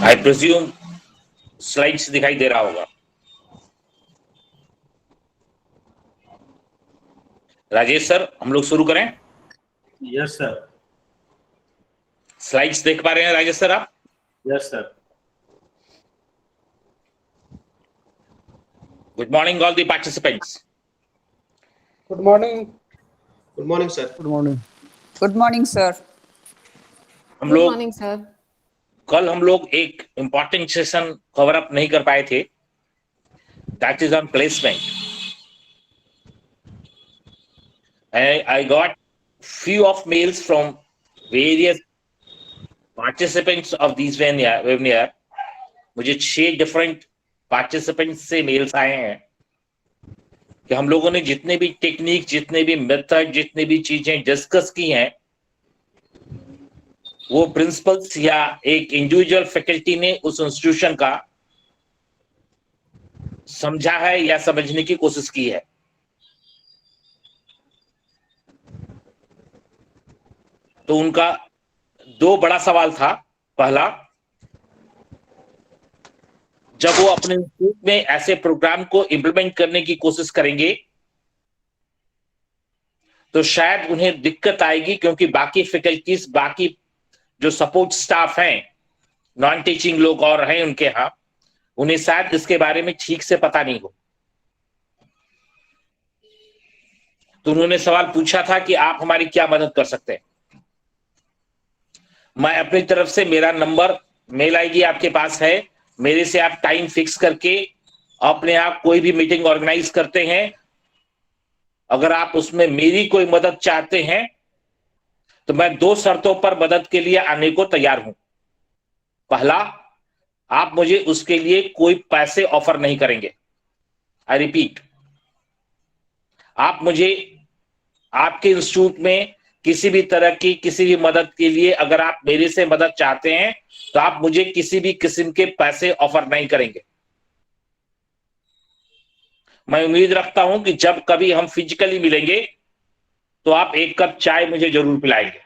I presume slides दिखाई दे रहा होगा। राजेश सर, हम लोग शुरू करें? Yes sir. स्लाइड्स देख पा रहे हैं राजेश सर आप? Yes sir. Good morning all the participants. Good morning. Good morning sir. Good morning. Good morning sir. हम गुड लोग मॉर्निंग सर। कल एक इंपॉर्टेंट सेशन कवर अप नहीं कर पाए थे, that is on placement. I got few of mails from various participants of these webinar. मुझे 6 different participants से मेल्स आए हैं कि हम लोगों ने जितने भी टेक्निक, जितने भी मेथड, जितने भी चीजें डिस्कस की हैं, वो प्रिंसिपल्स या एक इंडिविजुअल फैकल्टी ने उस इंस्टीट्यूशन का समझा है या समझने की कोशिश की है। तो उनका 2 बड़ा सवाल था। पहला, जब वो अपने इंस्टीट्यूट में ऐसे प्रोग्राम को इंप्लीमेंट करने की कोशिश करेंगे तो शायद उन्हें दिक्कत आएगी, क्योंकि बाकी फैकल्टीज, बाकी जो सपोर्ट स्टाफ हैं, नॉन टीचिंग लोग और हैं उनके यहां, उन्हें शायद इसके बारे में ठीक से पता नहीं हो। तो उन्होंने सवाल पूछा था कि आप हमारी क्या मदद कर सकते हैं। मैं अपनी तरफ से, मेरा नंबर, मेल आईडी आपके पास है, मेरे से आप टाइम फिक्स करके अपने आप कोई भी मीटिंग ऑर्गेनाइज करते हैं। अगर आप उसमें मेरी कोई मदद चाहते हैं तो मैं 2 शर्तों पर मदद के लिए आने को तैयार हूं। पहला, आप मुझे उसके लिए कोई पैसे ऑफर नहीं करेंगे। आई रिपीट, आप मुझे आपके इंस्टीट्यूट में किसी भी तरह की किसी भी मदद के लिए, अगर आप मेरे से मदद चाहते हैं तो आप मुझे किसी भी किस्म के पैसे ऑफर नहीं करेंगे। मैं उम्मीद रखता हूं कि जब कभी हम फिजिकली मिलेंगे तो आप 1 कप चाय मुझे जरूर पिलाएंगे।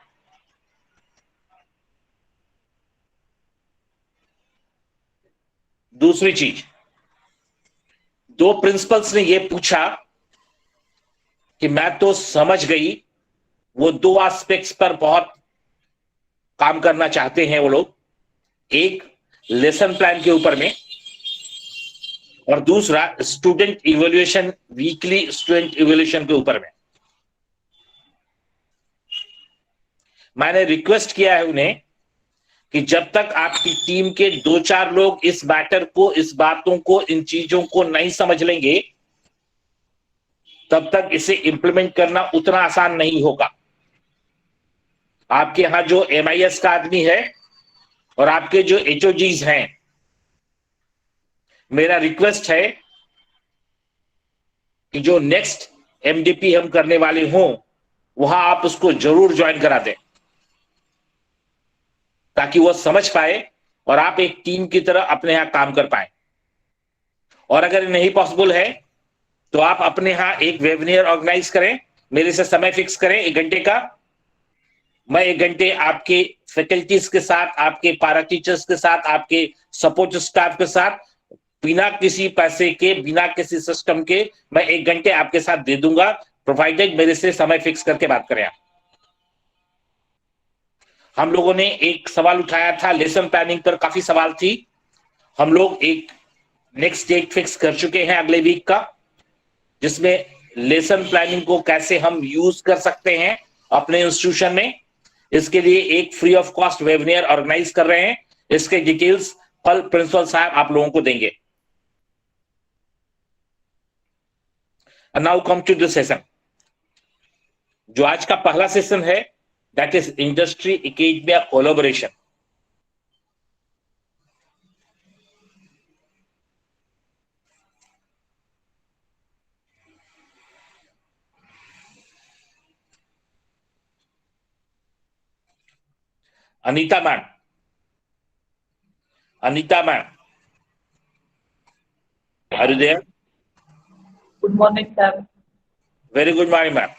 दूसरी चीज, 2 प्रिंसिपल्स ने यह पूछा कि मैं तो समझ गई, वो 2 एस्पेक्ट्स पर बहुत काम करना चाहते हैं वो लोग। एक, लेसन प्लान के ऊपर में, और दूसरा student evaluation, weekly student evaluation के ऊपर में। मैंने रिक्वेस्ट किया है उन्हें कि जब तक आपकी टीम के 2-4 लोग इस मैटर को, इस बातों को, इन चीजों को नहीं समझ लेंगे, तब तक इसे इंप्लीमेंट करना उतना आसान नहीं होगा। आपके यहां जो MIS का आदमी है और आपके जो HOGs हैं, मेरा रिक्वेस्ट है कि जो नेक्स्ट MDP हम करने वाले हों, वहां आप उसको जरूर ज्वाइन करा दें, ताकि वह समझ पाए और आप एक टीम की तरह अपने यहां काम कर पाए। और अगर नहीं पॉसिबल है तो आप अपने यहां एक वेबिनार ऑर्गेनाइज करें, मेरे से समय फिक्स करें 1 घंटे का। मैं 1 घंटे आपके फैकल्टीज के साथ, आपके पारा टीचर्स के साथ, आपके सपोर्ट स्टाफ के साथ, बिना किसी पैसे के, बिना किसी सिस्टम के, मैं 1 घंटे आपके साथ दे दूंगा, प्रोवाइडेड मेरे से समय फिक्स करके बात करें आप। हम लोगों ने एक सवाल उठाया था, लेसन प्लानिंग पर काफी सवाल थी। हम लोग एक नेक्स्ट डेट फिक्स कर चुके हैं अगले वीक का, जिसमें लेसन प्लानिंग को कैसे हम यूज कर सकते हैं अपने इंस्टीट्यूशन में। इसके लिए एक free of cost webinar organise कर रहे हैं। इसके डिटेल्स कल प्रिंसिपल साहब आप लोगों को देंगे। Now come to this session. जो आज का पहला सेशन है, that is industry academia collaboration. Anita ma'am. Anita ma'am. Are you there? Good morning sir. Very good morning ma'am.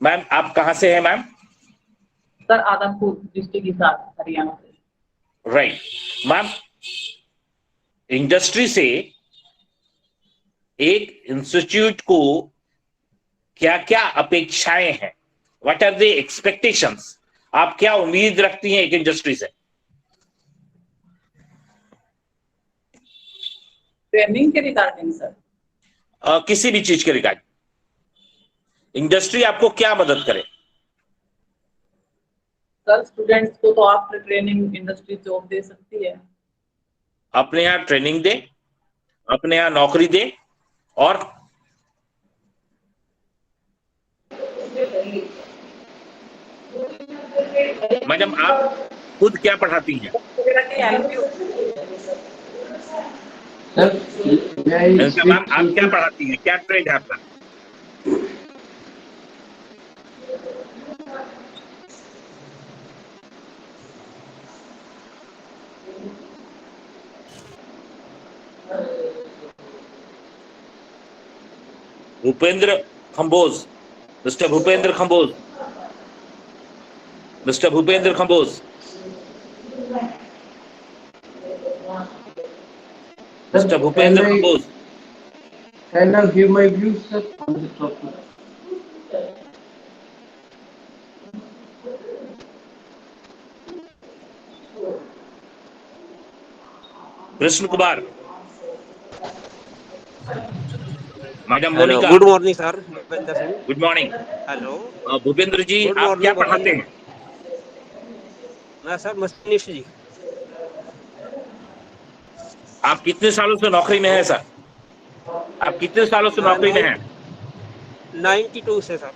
Ma'am आप कहां से हैं ma'am? Sir Adampur district Hisar, Haryana से। राइट मैम, इंडस्ट्री से एक इंस्टीट्यूट को क्या क्या अपेक्षाएं हैं, व्हाट आर द एक्सपेक्टेशंस, आप क्या उम्मीद रखती हैं एक इंडस्ट्री से? ट्रेनिंग के रिगार्डिंग सर। किसी भी चीज के रिगार्डिंग इंडस्ट्री आपको क्या मदद करे? सर स्टूडेंट्स को तो आफ्टर ट्रेनिंग इंडस्ट्री जॉब दे सकती है। अपने यहाँ ट्रेनिंग दे, अपने यहाँ नौकरी दे, और मैडम आप खुद क्या पढ़ाती हैं? मैम आप क्या पढ़ाती हैं, क्या ट्रेड है आपका? Bhupendra Khamboj, mister Bhupendra Khamboj, mister Bhupendra Khamboj, mister Bhupendra Khamboj. Can I give my views, sir, on this topic? Krishan Kumar, madam hello, Monika. Good morning sir. Bhupendra Singh. Good morning. Hello Bhupendra ji, good आप मॉर्निंग, क्या गुड पढ़ाते मॉर्निंग। हैं? मैं सर मशीनिस्ट जी। आप कितने सालों से नौकरी में हैं सर? आप कितने सालों से नौकरी में हैं? 92 से सर।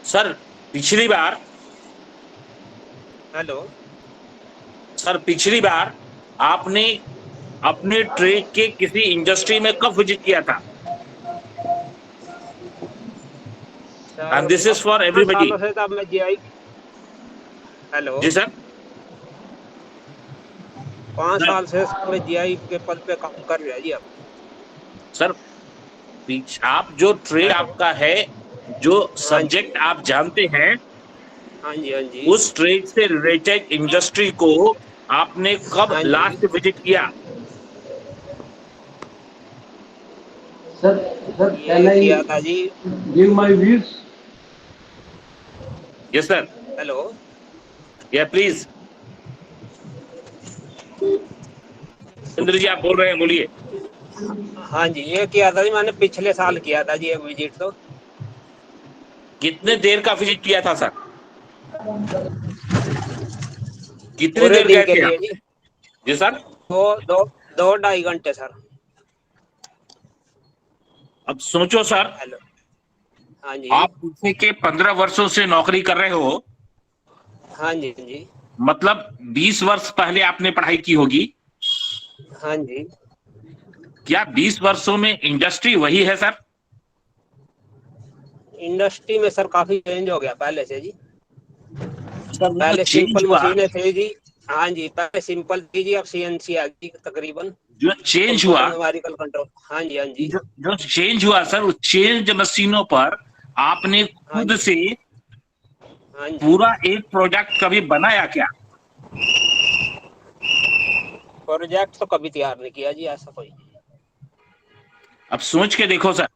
सर पिछली बार हेलो सर पिछली बार आपने अपने ट्रेड के किसी इंडस्ट्री में कब विजिट किया था? And this is for everybody. सालों से तब मैं जीआई। हेलो जी सर। 5 साल से मैं जीआई के पद पे काम कर रहा जी। अब सर आप जो ट्रेड आपका है, जो सब्जेक्ट आप जानते हैं, हाँ जी, हाँ जी। उस ट्रेड से रिलेटेड इंडस्ट्री को आपने कब हाँ जी। लास्ट विजिट किया? Sir, can I किया था जी। give my views? Yes sir. Hello या प्लीज। इंद्र जी आप बोल रहे हैं, बोलिए। हाँ जी, ये किया था जी मैंने पिछले साल किया था जी, एक विजिट। तो कितने देर का विजिट किया था सर? कितनी पूरे देर दिन गए के थे लिए आप? जी। जी सर। 2-2.5 घंटे सर। अब सोचो सर, हेलो हाँ जी, आप पीछे के 15 वर्षों से नौकरी कर रहे हो, हाँ जी, हाँ जी, मतलब 20 वर्ष पहले आपने पढ़ाई की होगी। हाँ जी। क्या 20 वर्षों में इंडस्ट्री वही है सर? इंडस्ट्री में सर काफी चेंज हो गया पहले से जी। सर वो पहले चेंज सिंपल हुआ, मशीनें थे जी। हाँ जी, पहले सिंपल थी जी, अब सीएनसी आ गई तकरीबन। जो चेंज हुआ, न्यूमेरिकल कंट्रोल। हाँ जी, हाँ जी, जो चेंज हुआ सर, उस चेंज मशीनों पर आपने हाँ खुद जी, से हाँ जी। पूरा एक प्रोडक्ट कभी बनाया क्या? प्रोजेक्ट तो कभी तैयार नहीं किया जी, ऐसा कोई। अब सोच के देखो सर,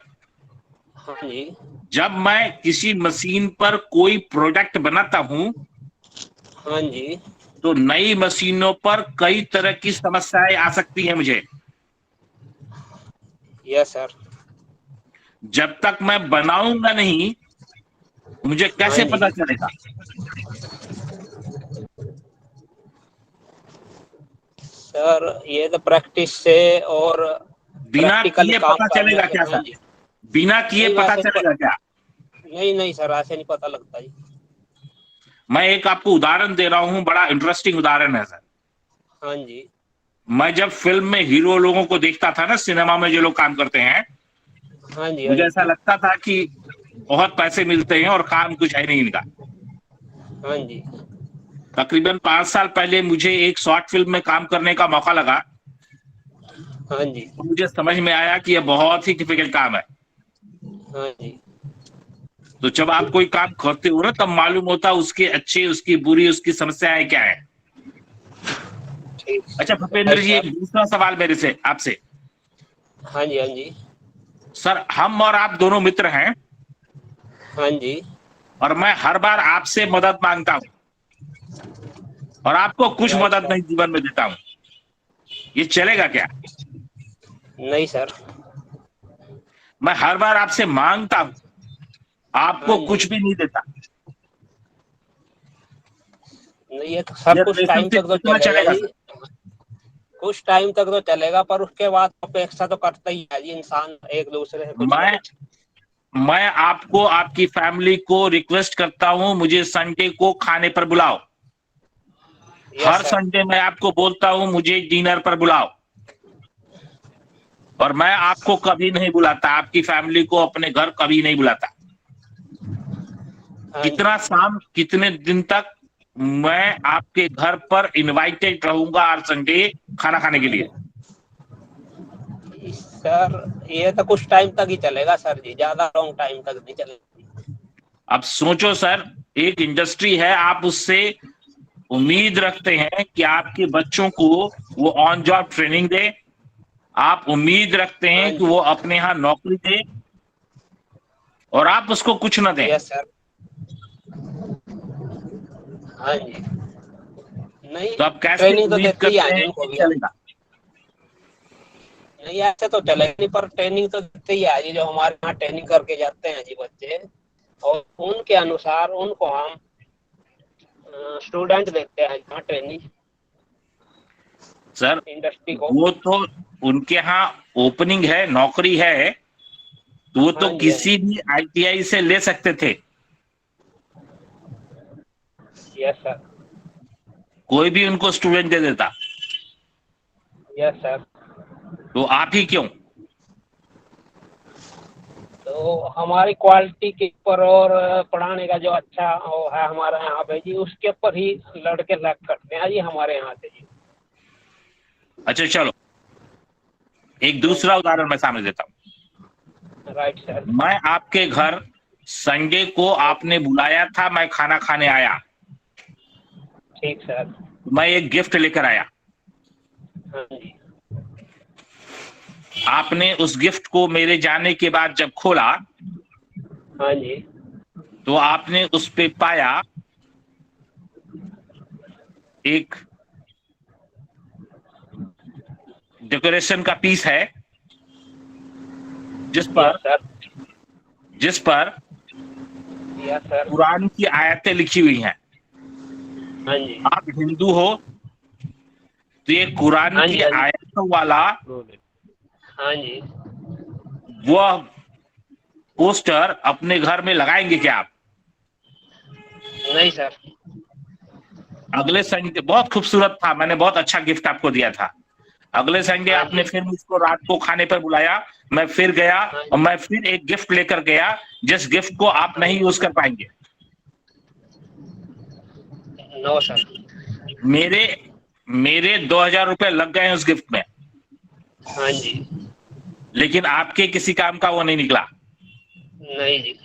हाँ जी, जब मैं किसी मशीन पर कोई प्रोडक्ट बनाता हूं, हाँ जी, तो नई मशीनों पर कई तरह की समस्याएं आ सकती हैं मुझे। Yes sir. जब तक मैं बनाऊंगा नहीं, मुझे कैसे हाँ जी। पता चलेगा? सर ये तो प्रैक्टिस से और बिना प्रैक्टिकल किए काम पता करने चलेगा से। क्या हाँ सर? जी। बिना किए नहीं, पता वैसे चलेगा क्या? नहीं नहीं सर, ऐसे नहीं पता लगता जी। मैं एक आपको उदाहरण दे रहा हूं, बड़ा इंटरेस्टिंग उदाहरण है सर। हाँ जी, मैं जब फिल्म में हीरो लोगों को देखता था ना, सिनेमा में जो लोग काम करते हैं, हाँ जी, मुझे हाँ ऐसा जी, लगता था कि बहुत पैसे मिलते हैं और काम कुछ है नहीं इनका। हाँ जी, तकरीबन 5 साल पहले मुझे एक शॉर्ट फिल्म में काम करने का मौका लगा, हाँ जी, तो मुझे समझ में आया कि यह बहुत ही डिफिकल्ट काम है। हाँ जी, तो जब आप कोई काम करते हो ना, तब मालूम होता उसके अच्छे, उसकी बुरी, उसकी समस्याएं क्या है। अच्छा भूपेंद्र जी, एक दूसरा सवाल मेरे से आपसे। हाँ जी, हाँ जी, सर, हम और आप दोनों मित्र हैं हाँ जी। और मैं हर बार आपसे मदद मांगता हूँ और आपको कुछ राइट मदद सर। नहीं जीवन में देता हूँ, ये चलेगा क्या? नहीं सर। मैं हर बार आपसे मांगता हूँ, आपको हाँ जी। कुछ भी नहीं देता। नहीं, ये तो सर ये कुछ टाइम रिलेशनशिप तक तो कितना चलेगा चलेगा जी। सर? कुछ टाइम तक तो चलेगा, पर उसके बाद अपेक्षा तो करता ही है जी इंसान एक दूसरे से कुछ ना मैं कुछ। मैं आपको, आपकी फैमिली को रिक्वेस्ट करता हूं, मुझे संडे को खाने पर बुलाओ। यस हर सर। संडे मैं आपको बोलता हूं मुझे डिनर पर बुलाओ, और मैं आपको कभी नहीं बुलाता, आपकी फैमिली को अपने घर कभी नहीं बुलाता। हाँ कितना शाम, कितने दिन तक मैं आपके घर पर इनवाइटेड रहूंगा हर संडे खाना खाने के लिए? जी सर, ये तो कुछ टाइम तक ही चलेगा सर जी, ज्यादा लॉन्ग टाइम तक नहीं चलेगा। अब सोचो सर, एक इंडस्ट्री है, आप उससे उम्मीद रखते हैं कि आपके बच्चों को वो ऑन जॉब ट्रेनिंग दे, आप उम्मीद रखते हाँ हैं कि जी। वो अपने यहाँ नौकरी दे, और आप उसको कुछ न दें। Yes sir. हाँ जी। नहीं, तो आप कैसे ट्रेनिंग तो उम्मीद देते ही करते हैं हैं उनको कि भी हम। चलेगा? नहीं, ऐसे तो चलेगा नहीं, पर ट्रेनिंग तो देते ही है जी, जो हमारे यहाँ ट्रेनिंग करके जाते हैं जी बच्चे, और उनके अनुसार उनको हम स्टूडेंट देते हैं यहाँ ट्रेनिंग सर, इंडस्ट्री को। वो तो उनके यहाँ ओपनिंग है, नौकरी है, तो वो तो हाँ जी, हाँ किसी जी। भी आईटीआई से ले सकते थे, यस सर। कोई भी उनको स्टूडेंट दे देता। Yes sir. तो आप ही क्यों? तो हमारी क्वालिटी के ऊपर और पढ़ाने का जो अच्छा वो है हमारे यहाँ पे जी, उसके ऊपर ही लड़के लग करते हैं जी हमारे यहाँ से जी। अच्छा चलो, एक दूसरा उदाहरण मैं सामने देता हूँ। Right sir. मैं आपके घर संडे को आपने बुलाया था, मैं खाना खाने आया, ठीक सर। मैं एक गिफ्ट लेकर आया। हाँ जी। आपने उस गिफ्ट को मेरे जाने के बाद जब खोला, हाँ जी। तो आपने उस पे पाया एक डेकोरेशन का पीस है, जिस yes sir. Yes sir. Quran की आयतें लिखी हुई हैं। हाँ जी। आप हिंदू हो, तो ये कुरान हाँ की जी, हाँ जी। आयतों वाला हाँ जी। वह पोस्टर अपने घर में लगाएंगे क्या आप? नहीं सर। अगले संडे बहुत खूबसूरत था, मैंने बहुत अच्छा गिफ्ट आपको दिया था। अगले संडे हाँ आपने जी। फिर मुझको रात को खाने पर बुलाया, मैं फिर गया हाँ जी। और मैं फिर एक गिफ्ट लेकर गया, जिस गिफ्ट को आप नहीं यूज कर पाएंगे। No sir. मेरे मेरे 2000 रुपए लग गए उस गिफ्ट में, हाँ जी। लेकिन आपके किसी काम का वो नहीं निकला। नहीं जी।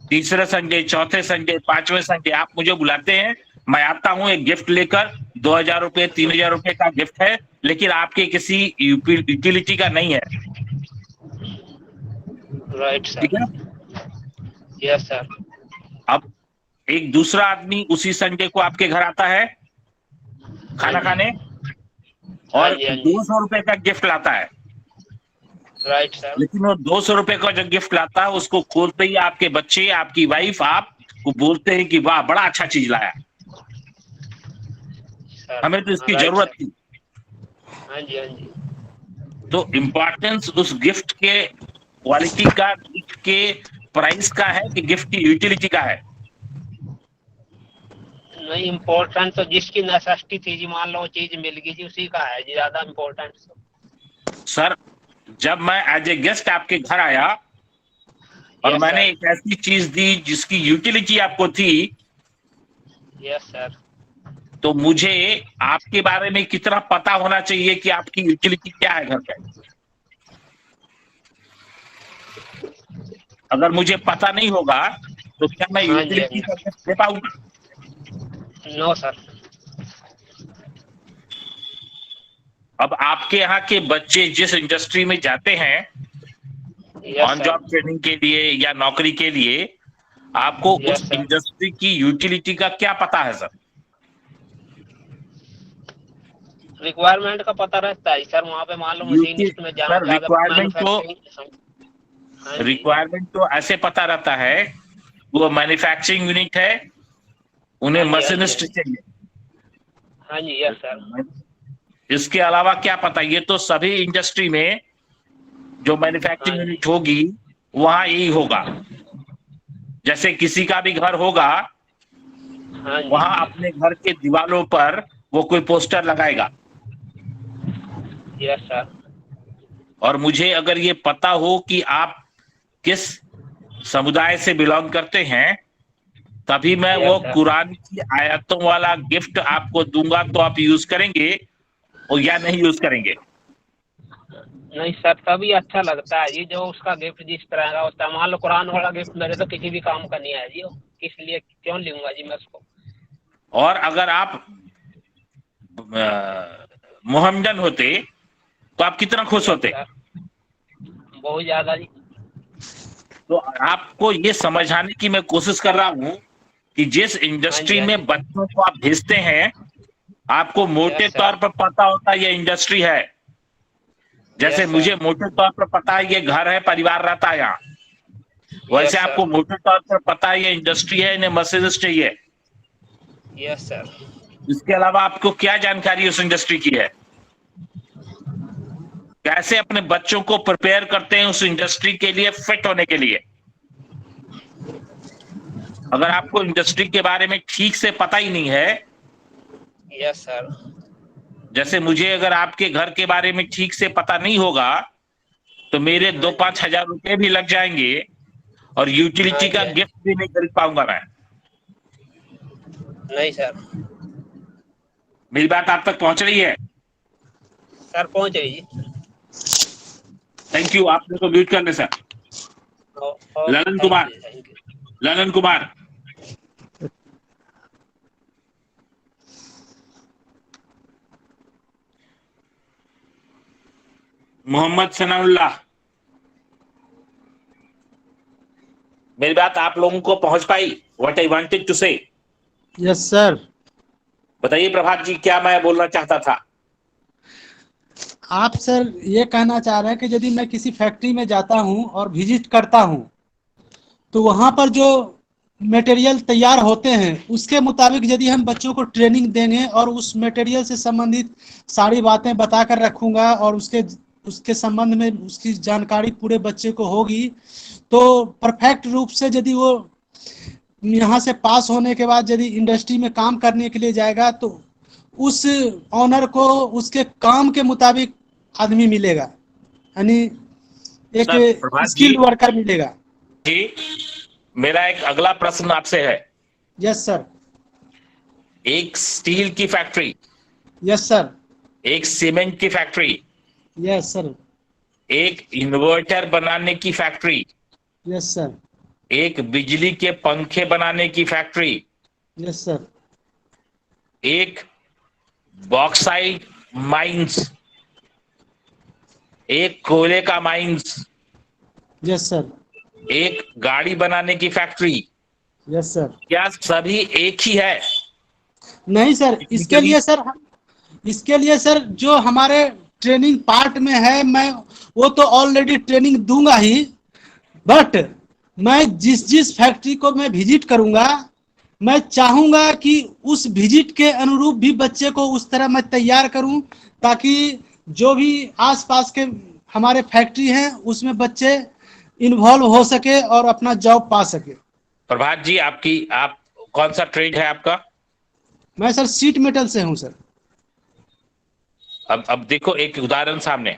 तीसरे संडे, चौथे संडे, पांचवें संडे आप मुझे बुलाते हैं, मैं आता हूं एक गिफ्ट लेकर, 2000 रुपए, 3000 रुपए का गिफ्ट है, लेकिन आपके किसी यूटिलिटी का नहीं है। Right sir. ठीक है। Yes sir. अब एक दूसरा आदमी उसी संडे को आपके घर आता है खाना खाने, हाँ और जी, हाँ जी। 200 रुपए का गिफ्ट लाता है, राइट सर। लेकिन वो 200 रुपए का जो गिफ्ट लाता है उसको खोलते ही आपके बच्चे, आपकी वाइफ आपको बोलते हैं कि वाह बड़ा अच्छा चीज लाया, सर। हमें तो इसकी राइट जरूरत सर। थी। हाँ जी, हाँ जी। तो इम्पोर्टेंस उस गिफ्ट के क्वालिटी का, गिफ्ट के प्राइस का है कि गिफ्ट की यूटिलिटी का है? नहीं, इम्पोर्टेंट तो जिसकी नेसेसिटी थी जी, मान लो वो चीज मिल गई जी, उसी का है जी ज्यादा इम्पोर्टेंट। सर, जब मैं एज ए गेस्ट आपके घर आया और यस मैंने सर। एक ऐसी चीज दी जिसकी यूटिलिटी आपको थी, यस सर। तो मुझे आपके बारे में कितना पता होना चाहिए कि आपकी यूटिलिटी क्या है घर पे? अगर मुझे पता नहीं होगा तो क्या मैं हाँ जी, हाँ यूटिलिटी का जी। गिफ्ट दे पाऊंगा? No sir. अब आपके यहाँ के बच्चे जिस इंडस्ट्री में जाते हैं yes on sir. Job training के लिए या नौकरी के लिए, आपको यस उस सर। इंडस्ट्री की यूटिलिटी का क्या पता है सर? रिक्वायरमेंट का पता रहता है सर, वहाँ पे मान लो मशीनिस्ट में सर ज्यादा मैन्युफैक्चरिंग। हाँ जी। रिक्वायरमेंट तो ऐसे पता रहता है, वो मैन्युफैक्चरिंग यूनिट है, उन्हें हाँ जी, हाँ जी, मशीनिस्ट हाँ जी। चाहिए। हाँ जी, यस सर। इसके अलावा क्या पता? ये तो सभी इंडस्ट्री में जो हाँ मैन्युफैक्चरिंग जी। यूनिट होगी वहां यही होगा। जैसे किसी का भी घर होगा, हाँ जी। वहां अपने घर के दीवारों पर वो कोई पोस्टर लगाएगा। Yes sir. और मुझे अगर ये पता हो कि आप किस समुदाय से बिलोंग करते हैं, तभी मैं यस वो सर। कुरान की आयतों वाला गिफ्ट आपको दूंगा, तो आप यूज करेंगे और या नहीं यूज करेंगे? नहीं सर, तभी अच्छा लगता है जी, जो उसका गिफ्ट जिस तरह का होता है। मान लो कुरान वाला गिफ्ट मेरे तो किसी भी काम का नहीं है जी, इसलिए क्यों लूंगा जी मैं उसको। और अगर आप मोहम्मदन होते तो आप कितना खुश यस होते? सर, बहुत ज्यादा जी। तो आपको ये समझाने की मैं कोशिश कर रहा हूं कि जिस हाँ इंडस्ट्री जी, हाँ में जी। बच्चों को आप भेजते हैं, आपको मोटे यस सर। तौर पर पता होता है ये इंडस्ट्री है। जैसे यस मुझे सर। मोटे तौर पर पता है ये घर है, परिवार रहता है यहाँ, यस वैसे सर। आपको मोटे तौर पर पता है ये इंडस्ट्री है, इन्हें मर्सिडीज चाहिए। Yes sir. इसके अलावा आपको क्या जानकारी उस इंडस्ट्री की है? कैसे अपने बच्चों को प्रिपेयर करते हैं उस इंडस्ट्री के लिए, फिट होने के लिए? अगर आपको इंडस्ट्री के बारे में ठीक से पता ही नहीं है, यस सर। जैसे मुझे अगर आपके घर के बारे में ठीक से पता नहीं होगा, तो मेरे हाँ 2-5 हजार रुपए भी लग जाएंगे और यूटिलिटी का जी। गिफ्ट भी नहीं खरीद पाऊंगा मैं। नहीं सर। मेरी बात आप तक पहुंच रही है? सर पहुंच रही जी। Thank you. आपने तो म्यूट कर ले sir. Lalan Kumar. Thank you. Lalan Kumar. Mohammad Sanaullah. मेरी बात आप लोगों को पहुंच पाई? What I wanted to say. Yes sir. बताइए प्रभात जी, क्या मैं बोलना चाहता था? आप सर ये कहना चाह रहे हैं कि यदि मैं किसी फैक्ट्री में जाता हूं और विजिट करता हूं, तो वहां पर जो मटेरियल तैयार होते हैं उसके मुताबिक यदि हम बच्चों को ट्रेनिंग देंगे और उस मटेरियल से संबंधित सारी बातें बताकर रखूंगा और उसके संबंध में उसकी जानकारी पूरे बच्चे को होगी, तो परफेक्ट रूप से यदि वो यहाँ से पास होने के बाद यदि इंडस्ट्री में काम करने के लिए जाएगा, तो उस ऑनर को उसके काम के मुताबिक आदमी मिलेगा, यानी एक सर प्रभात जी, स्किल्ड वर्कर मिलेगा। जी मेरा एक अगला प्रश्न आपसे है। Yes sir. एक स्टील की फैक्ट्री, यस सर। एक सीमेंट की फैक्ट्री, यस सर। एक इन्वर्टर बनाने की फैक्ट्री, यस सर। एक बिजली के पंखे बनाने की फैक्ट्री, यस सर। एक बॉक्साइट माइंस, एक कोयले का माइंस, यस सर। एक गाड़ी बनाने की फैक्ट्री, यस सर। क्या सभी एक ही है? नहीं सर, इसके लिए सर जो हमारे ट्रेनिंग पार्ट में है, मैं वो तो ऑलरेडी ट्रेनिंग दूंगा ही, बट मैं जिस जिस फैक्ट्री को मैं विजिट करूंगा, मैं चाहूंगा कि उस विजिट के अनुरूप भी बच्चे को उस तरह मैं तैयार करूं, ताकि जो भी आसपास के हमारे फैक्ट्री हैं उसमें बच्चे इन्वॉल्व हो सके और अपना जॉब पा सके। प्रभात जी, आप कौन सा ट्रेड है आपका? मैं सर सीट मेटल से हूं सर। अब देखो एक उदाहरण सामने,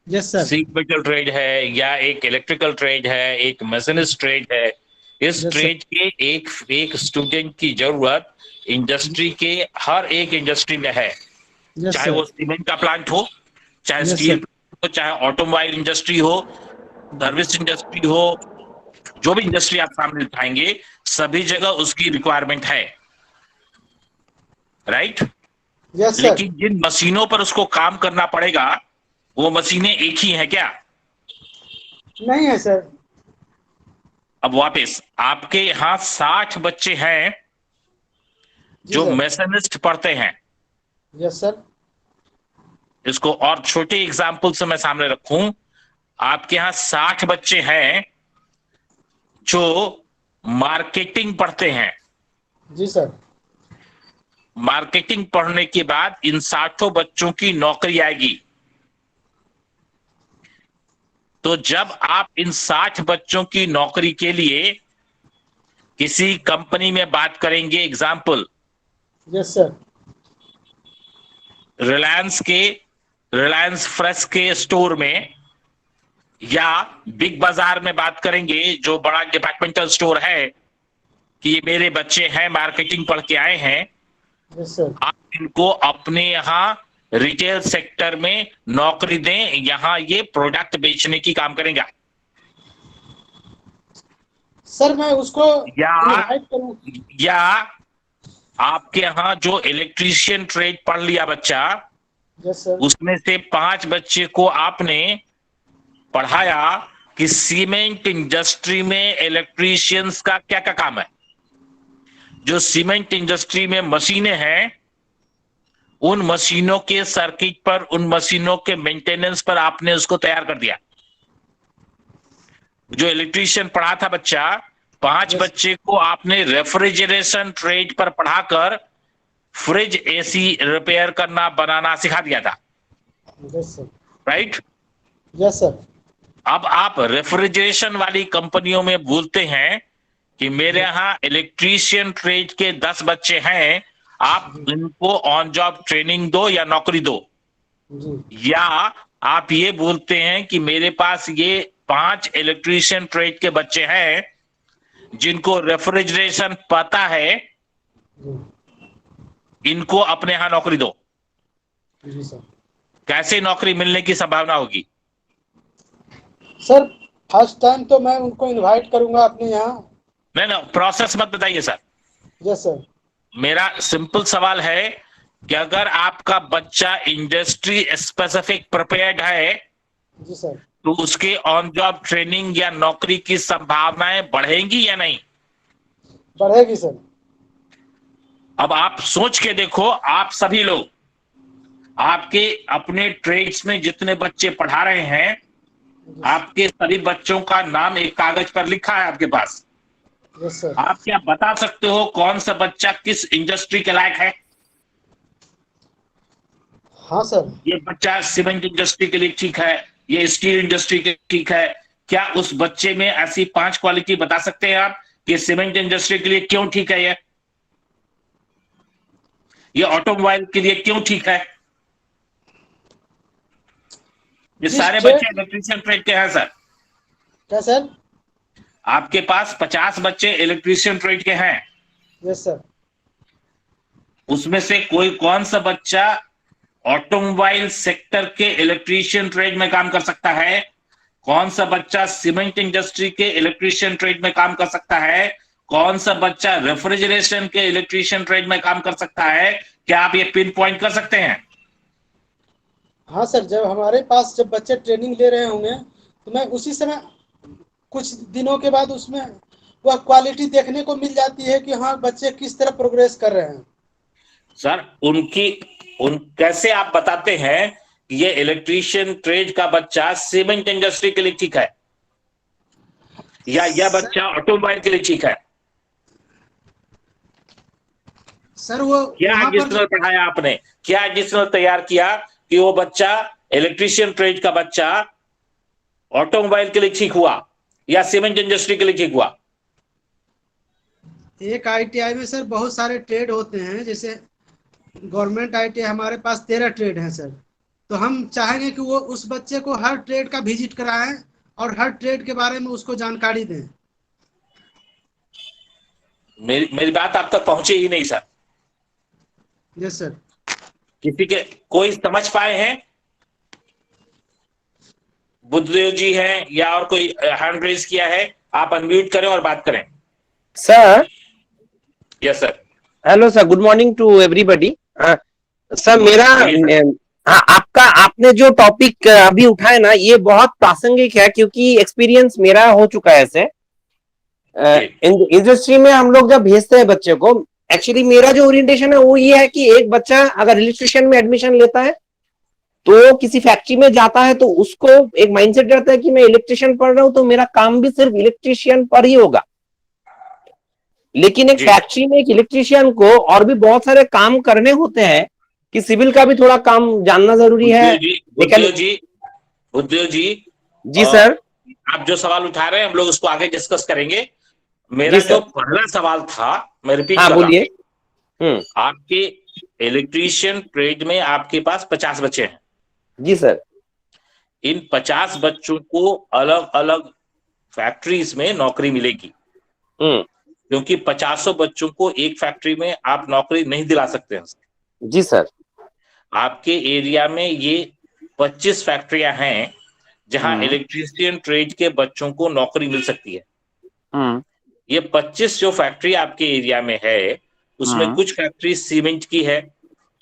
yes sir. Seat metal trade है या एक इलेक्ट्रिकल ट्रेड है, एक मशीनिस्ट ट्रेड है। इस Yes, ट्रेड के एक स्टूडेंट की जरूरत इंडस्ट्री के हर एक इंडस्ट्री में है। Yes, चाहे वो सीमेंट का प्लांट हो, चाहे Yes, स्टील sir. हो, चाहे ऑटोमोबाइल इंडस्ट्री हो, सर्विस इंडस्ट्री हो, जो भी इंडस्ट्री आप सामने उठाएंगे, सभी जगह उसकी रिक्वायरमेंट है। राइट? Yes sir. लेकिन जिन मशीनों पर उसको काम करना पड़ेगा वो मशीनें एक ही हैं क्या? नहीं है सर। अब वापस आपके यहाँ 60 बच्चे हैं जी जो सर। मैसनिस्ट पढ़ते हैं। Yes sir. इसको और छोटे एग्जाम्पल से मैं सामने रखूं, आपके यहाँ 60 बच्चे हैं जो मार्केटिंग पढ़ते हैं। जी सर। मार्केटिंग पढ़ने के बाद इन 60 बच्चों की नौकरी आएगी। तो जब आप इन 60 बच्चों की नौकरी के लिए किसी कंपनी में बात करेंगे, example yes sir. Reliance fresh के स्टोर में या बिग बाजार में बात करेंगे जो बड़ा डिपार्टमेंटल स्टोर है कि ये मेरे बच्चे हैं, मार्केटिंग पढ़ के आए हैं, यस सर। आप इनको अपने यहाँ रिटेल सेक्टर में नौकरी दें, यहां ये प्रोडक्ट बेचने की काम करेगा। सर मैं उसको या invite करूं? या आपके यहाँ जो इलेक्ट्रीशियन ट्रेड पढ़ लिया बच्चा, यस सर। उसमें से 5 बच्चे को आपने पढ़ाया कि सीमेंट इंडस्ट्री में इलेक्ट्रीशियंस का क्या क्या काम है। जो सीमेंट इंडस्ट्री में मशीनें हैं, उन मशीनों के सर्किट पर, उन मशीनों के मेंटेनेंस पर आपने उसको तैयार कर दिया। जो इलेक्ट्रीशियन पढ़ा था बच्चा, 5 बच्चे को आपने रेफ्रिजरेशन ट्रेड पर पढ़ाकर फ्रिज एसी रिपेयर करना, बनाना सिखा दिया था। Yes sir. Right? Yes sir. अब आप रेफ्रिजरेशन वाली कंपनियों में बोलते हैं कि मेरे यहाँ इलेक्ट्रीशियन ट्रेड के 10 बच्चे हैं, आप इनको ऑन जॉब ट्रेनिंग दो या नौकरी दो। जी। या आप ये बोलते हैं कि मेरे पास ये 5 इलेक्ट्रीशियन ट्रेड के बच्चे हैं जिनको रेफ्रिजरेशन पता है, जी। इनको अपने यहां नौकरी दो। जी सर। कैसे नौकरी मिलने की संभावना होगी? सर फर्स्ट टाइम तो मैं उनको इनवाइट करूंगा अपने यहाँ। नहीं, प्रोसेस मत बताइए सर। Yes sir. मेरा सिंपल सवाल है कि अगर आपका बच्चा इंडस्ट्री स्पेसिफिक प्रिपेयर्ड है जी सर। तो उसके ऑन जॉब ट्रेनिंग या नौकरी की संभावनाएं बढ़ेंगी या नहीं? बढ़ेगी सर। अब आप सोच के देखो, आप सभी लोग आपके अपने ट्रेड्स में जितने बच्चे पढ़ा रहे हैं, आपके सभी बच्चों का नाम एक कागज पर लिखा है आपके पास। Yes sir. आप क्या बता सकते हो कौन सा बच्चा किस इंडस्ट्री के लायक है? हाँ सर। ये बच्चा सीमेंट इंडस्ट्री के लिए ठीक है, ये स्टील इंडस्ट्री के ठीक है। क्या उस बच्चे में ऐसी 5 क्वालिटी बता सकते हैं आप कि सीमेंट इंडस्ट्री के लिए क्यों ठीक है, ये ऑटोमोबाइल के लिए क्यों ठीक है? ये सारे बच्चे इलेक्ट्रीशियन ट्रेड के हैं सर। क्या सर? आपके पास 50 बच्चे इलेक्ट्रीशियन ट्रेड के हैं। Yes sir. उसमें से कोई कौन सा बच्चा ऑटोमोबाइल सेक्टर के इलेक्ट्रीशियन ट्रेड में काम कर सकता है? कौन सा बच्चा सीमेंट इंडस्ट्री के इलेक्ट्रीशियन ट्रेड में काम कर सकता है? कौन सा बच्चा रेफ्रिजरेशन के इलेक्ट्रीशियन ट्रेड में काम कर सकता है? क्या आप ये पिन पॉइंट कर सकते हैं? हाँ सर, जब हमारे पास जब बच्चे ट्रेनिंग ले रहे होंगे तो मैं उसी समय कुछ दिनों के बाद उसमें वह क्वालिटी देखने को मिल जाती है कि हाँ बच्चे किस तरह प्रोग्रेस कर रहे हैं। सर कैसे आप बताते हैं कि ये इलेक्ट्रीशियन ट्रेड का बच्चा सीमेंट इंडस्ट्री के लिए ठीक है या यह बच्चा ऑटोमोबाइल के लिए ठीक है? सर वो क्या एडिशनल पढ़ाया आपने, क्या एडिशनल तैयार किया कि वो बच्चा इलेक्ट्रीशियन ट्रेड का बच्चा ऑटोमोबाइल के लिए ठीक हुआ या सीमेंट इंडस्ट्री के लिए ठीक हुआ? एक आईटीआई में सर बहुत सारे ट्रेड होते हैं, जैसे गवर्नमेंट आईटीआई हमारे पास 13 ट्रेड हैं सर। तो हम चाहेंगे कि वो उस बच्चे को हर ट्रेड का विजिट कराएं और हर ट्रेड के बारे में उसको जानकारी दें। मेरी बात आप तक पहुंची ही नहीं सर। Yes sir. किसी के कोई समझ पाए हैं? बुद्धदेव जी हैं या और कोई हैंड रेज किया है? आप अनम्यूट करें और बात करें। Sir, yes sir. hello sir, good morning to everybody. Sir मेरा हाँ, आपने जो टॉपिक अभी उठाया ना, ये बहुत प्रासंगिक है, क्योंकि एक्सपीरियंस मेरा हो चुका है ऐसे। इंडस्ट्री में हम लोग जब भेजते हैं बच्चे को, एक्चुअली मेरा जो ओरिएंटेशन है वो ये है कि एक बच्चा अगर इलेक्ट्रिशियन में एडमिशन लेता है तो किसी फैक्ट्री में जाता है तो उसको एक माइंडसेट रहता है कि मैं इलेक्ट्रिशियन पढ़ रहा हूं तो मेरा काम भी सिर्फ इलेक्ट्रिशियन पर ही होगा। लेकिन एक फैक्ट्री में एक इलेक्ट्रिशियन को और भी बहुत सारे काम करने होते हैं, कि सिविल का भी थोड़ा काम जानना जरूरी है। उद्योग जी सर, आप जो सवाल उठा रहे हैं हम लोग उसको आगे डिस्कस करेंगे। मेरा जो पहला सवाल था, मैं रिपीट कर रहा हूं, आपके इलेक्ट्रीशियन ट्रेड में आपके पास 50 बच्चे हैं। जी सर। इन 50 बच्चों को अलग अलग फैक्ट्रीज में नौकरी मिलेगी, क्योंकि 50 बच्चों को एक फैक्ट्री में आप नौकरी नहीं दिला सकते हैं। जी सर। आपके एरिया में ये 25 फैक्ट्रियां हैं जहां इलेक्ट्रीशियन ट्रेड के बच्चों को नौकरी मिल सकती है। ये 25 जो फैक्ट्री आपके एरिया में है, उसमें कुछ फैक्ट्री सीमेंट की है,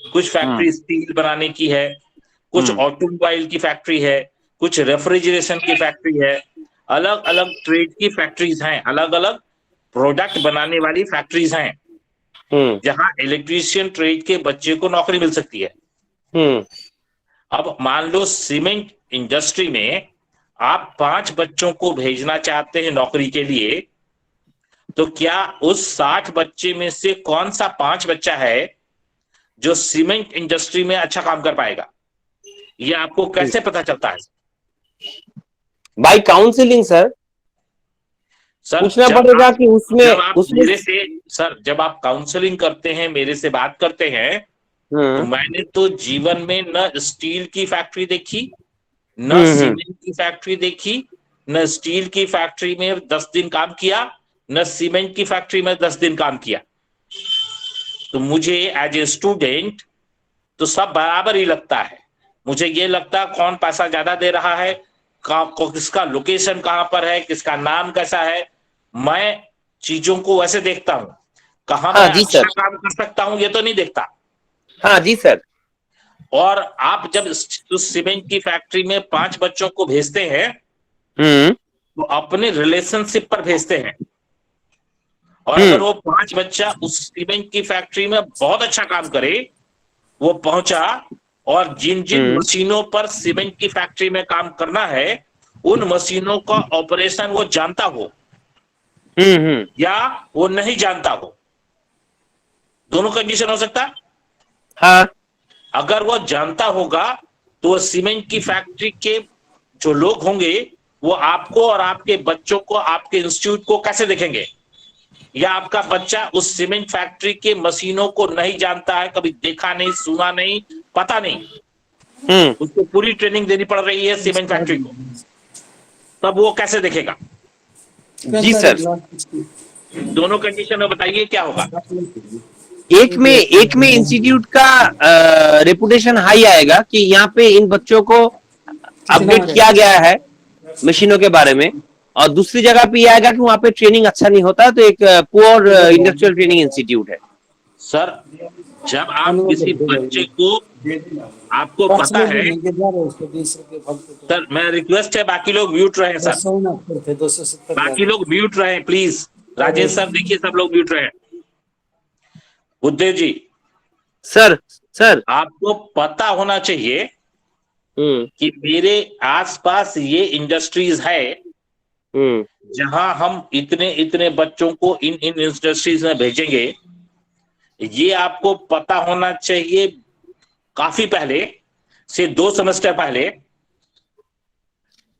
कुछ फैक्ट्री स्टील बनाने की है, कुछ ऑटोमोबाइल की फैक्ट्री है, कुछ रेफ्रिजरेशन की फैक्ट्री है। अलग अलग ट्रेड की फैक्ट्रीज हैं, अलग अलग प्रोडक्ट बनाने वाली फैक्ट्रीज हैं जहां इलेक्ट्रीशियन ट्रेड के बच्चे को नौकरी मिल सकती है। अब मान लो सीमेंट इंडस्ट्री में आप 5 बच्चों को भेजना चाहते हैं नौकरी के लिए, तो क्या उस 60 बच्चे में से कौन सा 5 बच्चा है जो सीमेंट इंडस्ट्री में अच्छा काम कर पाएगा? ये आपको कैसे पता चलता है? By counselling sir. पूछना पड़ेगा कि जब आप काउंसलिंग करते हैं, मेरे से बात करते हैं, तो मैंने तो जीवन में न स्टील की फैक्ट्री देखी, न सीमेंट की फैक्ट्री देखी, न स्टील की फैक्ट्री में 10 दिन काम किया, न सीमेंट की फैक्ट्री में 10 दिन काम किया। तो मुझे एज ए स्टूडेंट तो सब बराबर ही लगता है। मुझे ये लगता है कौन पैसा ज्यादा दे रहा है, किसका लोकेशन कहां पर है, किसका नाम कैसा है। मैं चीजों को वैसे देखता हूं, कहां मैं अच्छा काम कर सकता हूं ये तो नहीं देखता। हाँ जी सर। और आप जब उस सीमेंट की फैक्ट्री में 5 बच्चों को भेजते हैं तो अपने रिलेशनशिप पर भेजते हैं। और अगर वो 5 बच्चा उस सीमेंट की फैक्ट्री में बहुत अच्छा काम करे, वो पहुंचा और जिन जिन मशीनों पर सीमेंट की फैक्ट्री में काम करना है उन मशीनों का ऑपरेशन वो जानता हो या वो नहीं जानता हो, दोनों कंडीशन हो सकता है। हाँ। अगर वो जानता होगा तो वो सीमेंट की फैक्ट्री के जो लोग होंगे वो आपको और आपके बच्चों को, आपके इंस्टीट्यूट को कैसे देखेंगे? या आपका बच्चा उस सीमेंट फैक्ट्री के मशीनों को नहीं जानता है, कभी देखा नहीं, सुना नहीं, पता नहीं, उसको पूरी ट्रेनिंग देनी पड़ रही है सीमेंट फैक्ट्री को, तब वो कैसे देखेगा? जी सर। दोनों कंडीशन में बताइए क्या होगा? एक में इंस्टीट्यूट का रेपुटेशन हाई आएगा कि यहाँ पे इन बच्चों को अपडेट किया गया है मशीनों के बारे में, और दूसरी जगह पे ये आएगा कि वहां पे ट्रेनिंग अच्छा नहीं होता, तो एक पुअर इंडस्ट्रियल ट्रेनिंग इंस्टीट्यूट है। सर जब आप किसी बच्चे को, आपको पता है सर, मैं रिक्वेस्ट है बाकी लोग म्यूट रहे सर, बाकी लोग म्यूट रहे प्लीज। राजेश सर देखिए सब लोग म्यूट रहे। बुद्धदेव जी सर आपको पता होना चाहिए कि मेरे आसपास ये इंडस्ट्रीज है जहां हम इतने इतने बच्चों को इन इंडस्ट्रीज में भेजेंगे। ये आपको पता होना चाहिए काफी पहले से, 2 सेमेस्टर पहले,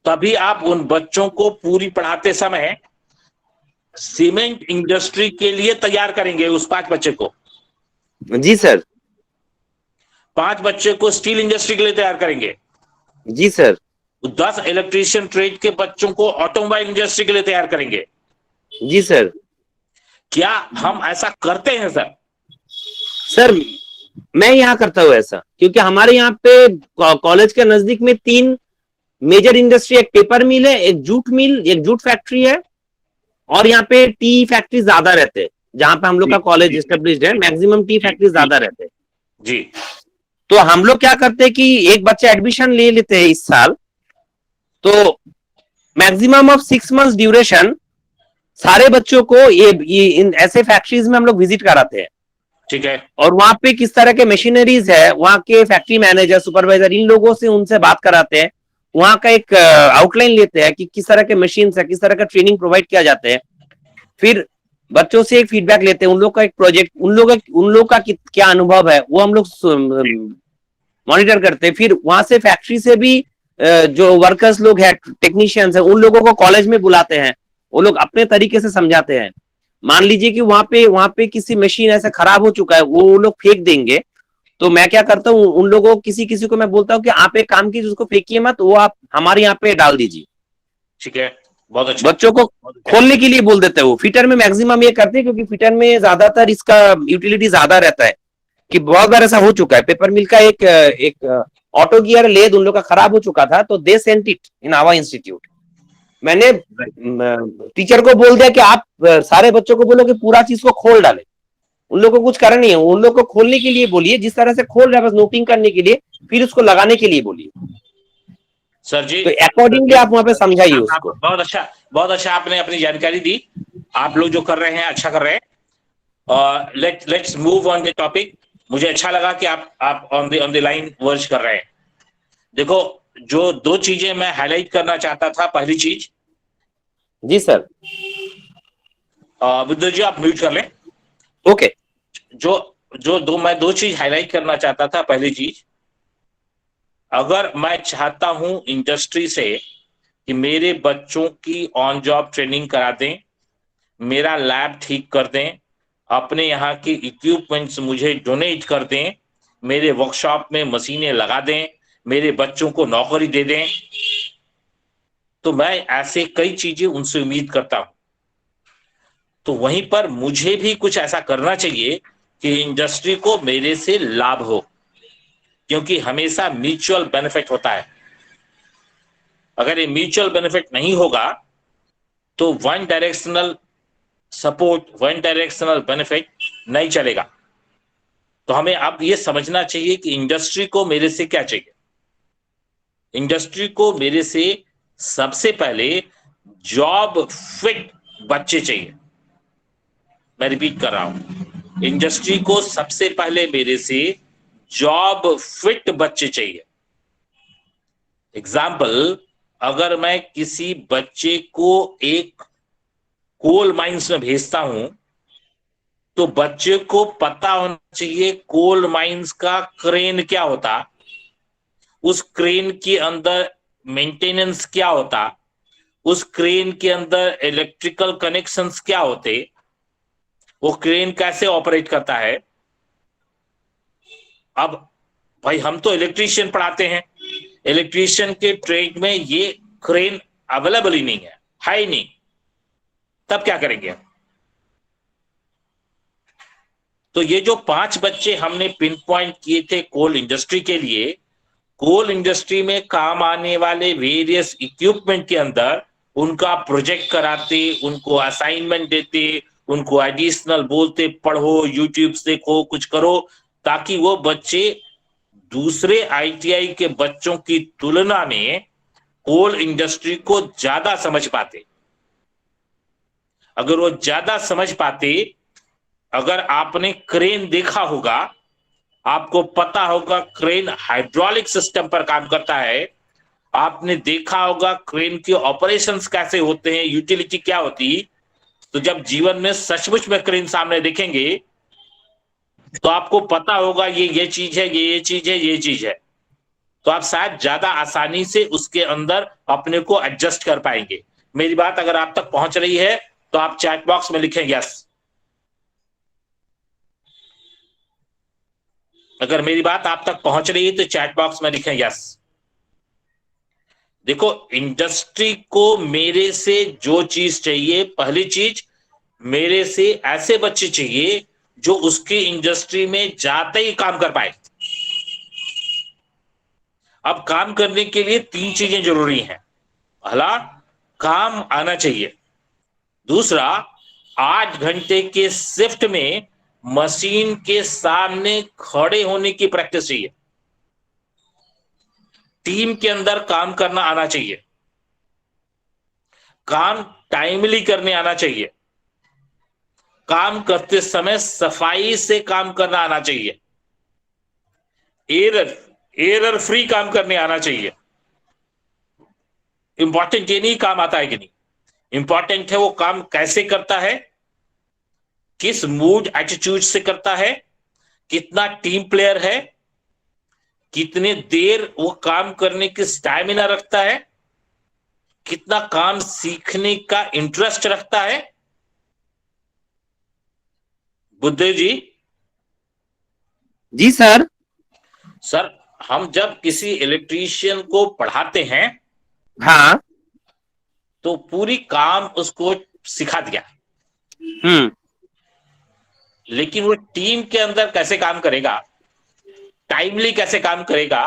तभी आप उन बच्चों को पूरी पढ़ाते समय सीमेंट इंडस्ट्री के लिए तैयार करेंगे। उस 5 बच्चे को, जी सर, 5 बच्चे को स्टील इंडस्ट्री के लिए तैयार करेंगे। जी सर। 10 इलेक्ट्रीशियन ट्रेड के बच्चों को ऑटोमोबाइल इंडस्ट्री के लिए तैयार करेंगे। जी सर। क्या हम ऐसा करते हैं सर? सर मैं यहाँ करता हूँ ऐसा, क्योंकि हमारे यहाँ पे कॉलेज के नजदीक में 3 मेजर इंडस्ट्री, एक पेपर मिल है, एक जूट मिल, एक जूट फैक्ट्री है, और यहाँ पे टी फैक्ट्री ज्यादा रहते हैं। जहां पे हम लोग का कॉलेज एस्टेब्लिश्ड है, मैक्सिमम टी फैक्ट्री ज्यादा रहते हैं। जी। तो हम लोग क्या करते हैं कि एक बच्चा एडमिशन ले लेते हैं इस साल, तो मैक्सिमम ऑफ 6 months ड्यूरेशन सारे बच्चों को ये इन ऐसे फैक्ट्रीज में हम लोग विजिट कराते हैं। ठीक है। और वहां पे किस तरह के मशीनरीज है, वहां के फैक्ट्री मैनेजर, सुपरवाइजर, इन लोगों से उनसे बात कराते हैं, वहां का एक आउटलाइन लेते हैं कि किस तरह के मशीन है, किस तरह का ट्रेनिंग प्रोवाइड किया जाता है। फिर बच्चों से एक फीडबैक लेते हैं, उन लोग का एक प्रोजेक्ट, उन लोग का क्या अनुभव है वो हम लोग मॉनिटर करते हैं। फिर वहां से फैक्ट्री से भी जो वर्कर्स लोग हैं, टेक्नीशियंस हैं, उन लोगों को कॉलेज में बुलाते हैं, वो लोग अपने तरीके से समझाते हैं। मान लीजिए कि वहां पे किसी मशीन ऐसा खराब हो चुका है, वो लोग फेंक देंगे, तो मैं क्या करता हूँ, उन लोगों किसी को मैं बोलता हूँ कि आप एक काम कीजिए, उसको फेंकिए मत, वो आप हमारे यहाँ पे डाल दीजिए। ठीक है, बहुत अच्छा। बच्चों को खोलने के लिए बोल देते हैं। वो फिटर में मैक्सिमम ये करते हैं, क्योंकि फिटर में ज्यादातर इसका यूटिलिटी ज्यादा रहता है। कि बहुत बार ऐसा हो चुका है, पेपर मिल का एक ऑटो गियर लेद उन लोग का खराब हो चुका था, तो they sent it in our institute. मैंने टीचर को बोल दिया कि आप सारे बच्चों को बोलो कि पूरा चीज को खोल डाले। उन लोगों को कुछ करना नहीं है, उन लोग को खोलने के लिए बोलिए, जिस तरह से खोल रहा है बस नोटिंग करने के लिए, फिर उसको लगाने के लिए बोलिए। सर जी, तो अकॉर्डिंगली आप वहां पे समझाइए उसको। बहुत अच्छा आपने अपनी जानकारी दी। आप लोग जो कर रहे हैं अच्छा कर रहे हैं। Let's move on the topic. मुझे अच्छा लगा कि आप ऑन द लाइन वर्ज कर रहे हैं। देखो, जो दो चीजें मैं हाईलाइट करना चाहता था, पहली चीज। जी सर। विद्युत जी आप म्यूट कर लें। ओके। मैं दो चीज हाईलाइट करना चाहता था। पहली चीज, अगर मैं चाहता हूं इंडस्ट्री से कि मेरे बच्चों की ऑन जॉब ट्रेनिंग करा दें, मेरा लैब ठीक कर दें, अपने यहाँ की इक्विपमेंट्स मुझे डोनेट कर दें, मेरे वर्कशॉप में मशीनें लगा दें, मेरे बच्चों को नौकरी दे दें, तो मैं ऐसे कई चीजें उनसे उम्मीद करता हूं। तो वहीं पर मुझे भी कुछ ऐसा करना चाहिए कि इंडस्ट्री को मेरे से लाभ हो, क्योंकि हमेशा म्यूचुअल बेनिफिट होता है। अगर ये म्यूचुअल बेनिफिट नहीं होगा तो one directional support, one directional benefit नहीं चलेगा। तो हमें अब ये समझना चाहिए कि इंडस्ट्री को मेरे से क्या चाहिए। इंडस्ट्री को मेरे से सबसे पहले जॉब फिट बच्चे चाहिए। मैं रिपीट कर रहा हूं, इंडस्ट्री को सबसे पहले मेरे से जॉब फिट बच्चे चाहिए। एग्जाम्पल, अगर मैं किसी बच्चे को एक कोल माइंस में भेजता हूं, तो बच्चे को पता होना चाहिए कोल माइंस का क्रेन क्या होता, उस क्रेन के अंदर मेंटेनेंस क्या होता, उस क्रेन के अंदर इलेक्ट्रिकल कनेक्शंस क्या होते, वो क्रेन कैसे ऑपरेट करता है। अब भाई हम तो इलेक्ट्रीशियन पढ़ाते हैं, इलेक्ट्रीशियन के ट्रेड में ये क्रेन अवेलेबल ही नहीं है ही नहीं, तब क्या करेंगे। तो ये जो 5 बच्चे हमने पिन पॉइंट किए थे कोल इंडस्ट्री के लिए, कोल इंडस्ट्री में काम आने वाले वेरियस इक्विपमेंट के अंदर उनका प्रोजेक्ट कराते, उनको असाइनमेंट देते, उनको एडिशनल बोलते पढ़ो, यूट्यूब से देखो, कुछ करो, ताकि वो बच्चे दूसरे आईटीआई के बच्चों की तुलना में कोल इंडस्ट्री को ज्यादा समझ पाते। अगर वो ज्यादा समझ पाते, अगर आपने क्रेन देखा होगा, आपको पता होगा क्रेन हाइड्रोलिक सिस्टम पर काम करता है, आपने देखा होगा क्रेन के ऑपरेशंस कैसे होते हैं, यूटिलिटी क्या होती, तो जब जीवन में सचमुच में क्रेन सामने देखेंगे तो आपको पता होगा ये चीज है, ये चीज है, ये चीज है, तो आप शायद ज्यादा आसानी से उसके अंदर अपने को एडजस्ट कर पाएंगे। मेरी बात अगर आप तक पहुंच रही है तो आप चैट बॉक्स में लिखें यस। अगर मेरी बात आप तक पहुंच रही है तो चैट बॉक्स में लिखें यस। देखो, इंडस्ट्री को मेरे से जो चीज चाहिए, पहली चीज, मेरे से ऐसे बच्चे चाहिए जो उसकी इंडस्ट्री में जाते ही काम कर पाए। अब काम करने के लिए 3 चीजें जरूरी हैं। पहला, काम आना चाहिए। दूसरा, 8 घंटे के शिफ्ट में मशीन के सामने खड़े होने की प्रैक्टिस चाहिए। टीम के अंदर काम करना आना चाहिए, काम टाइमली करने आना चाहिए, काम करते समय सफाई से काम करना आना चाहिए, एरर फ्री काम करने आना चाहिए। इंपॉर्टेंट ये नहीं काम आता है कि नहीं, इंपॉर्टेंट है वो काम कैसे करता है, किस मूड एटीट्यूड से करता है, कितना टीम प्लेयर है, कितने देर वो काम करने की स्टैमिना रखता है, कितना काम सीखने का इंटरेस्ट रखता है। बुद्धदेव जी। जी सर। सर, हम जब किसी इलेक्ट्रीशियन को पढ़ाते हैं, हाँ, तो पूरी काम उसको सिखा दिया, लेकिन वो टीम के अंदर कैसे काम करेगा, टाइमली कैसे काम करेगा,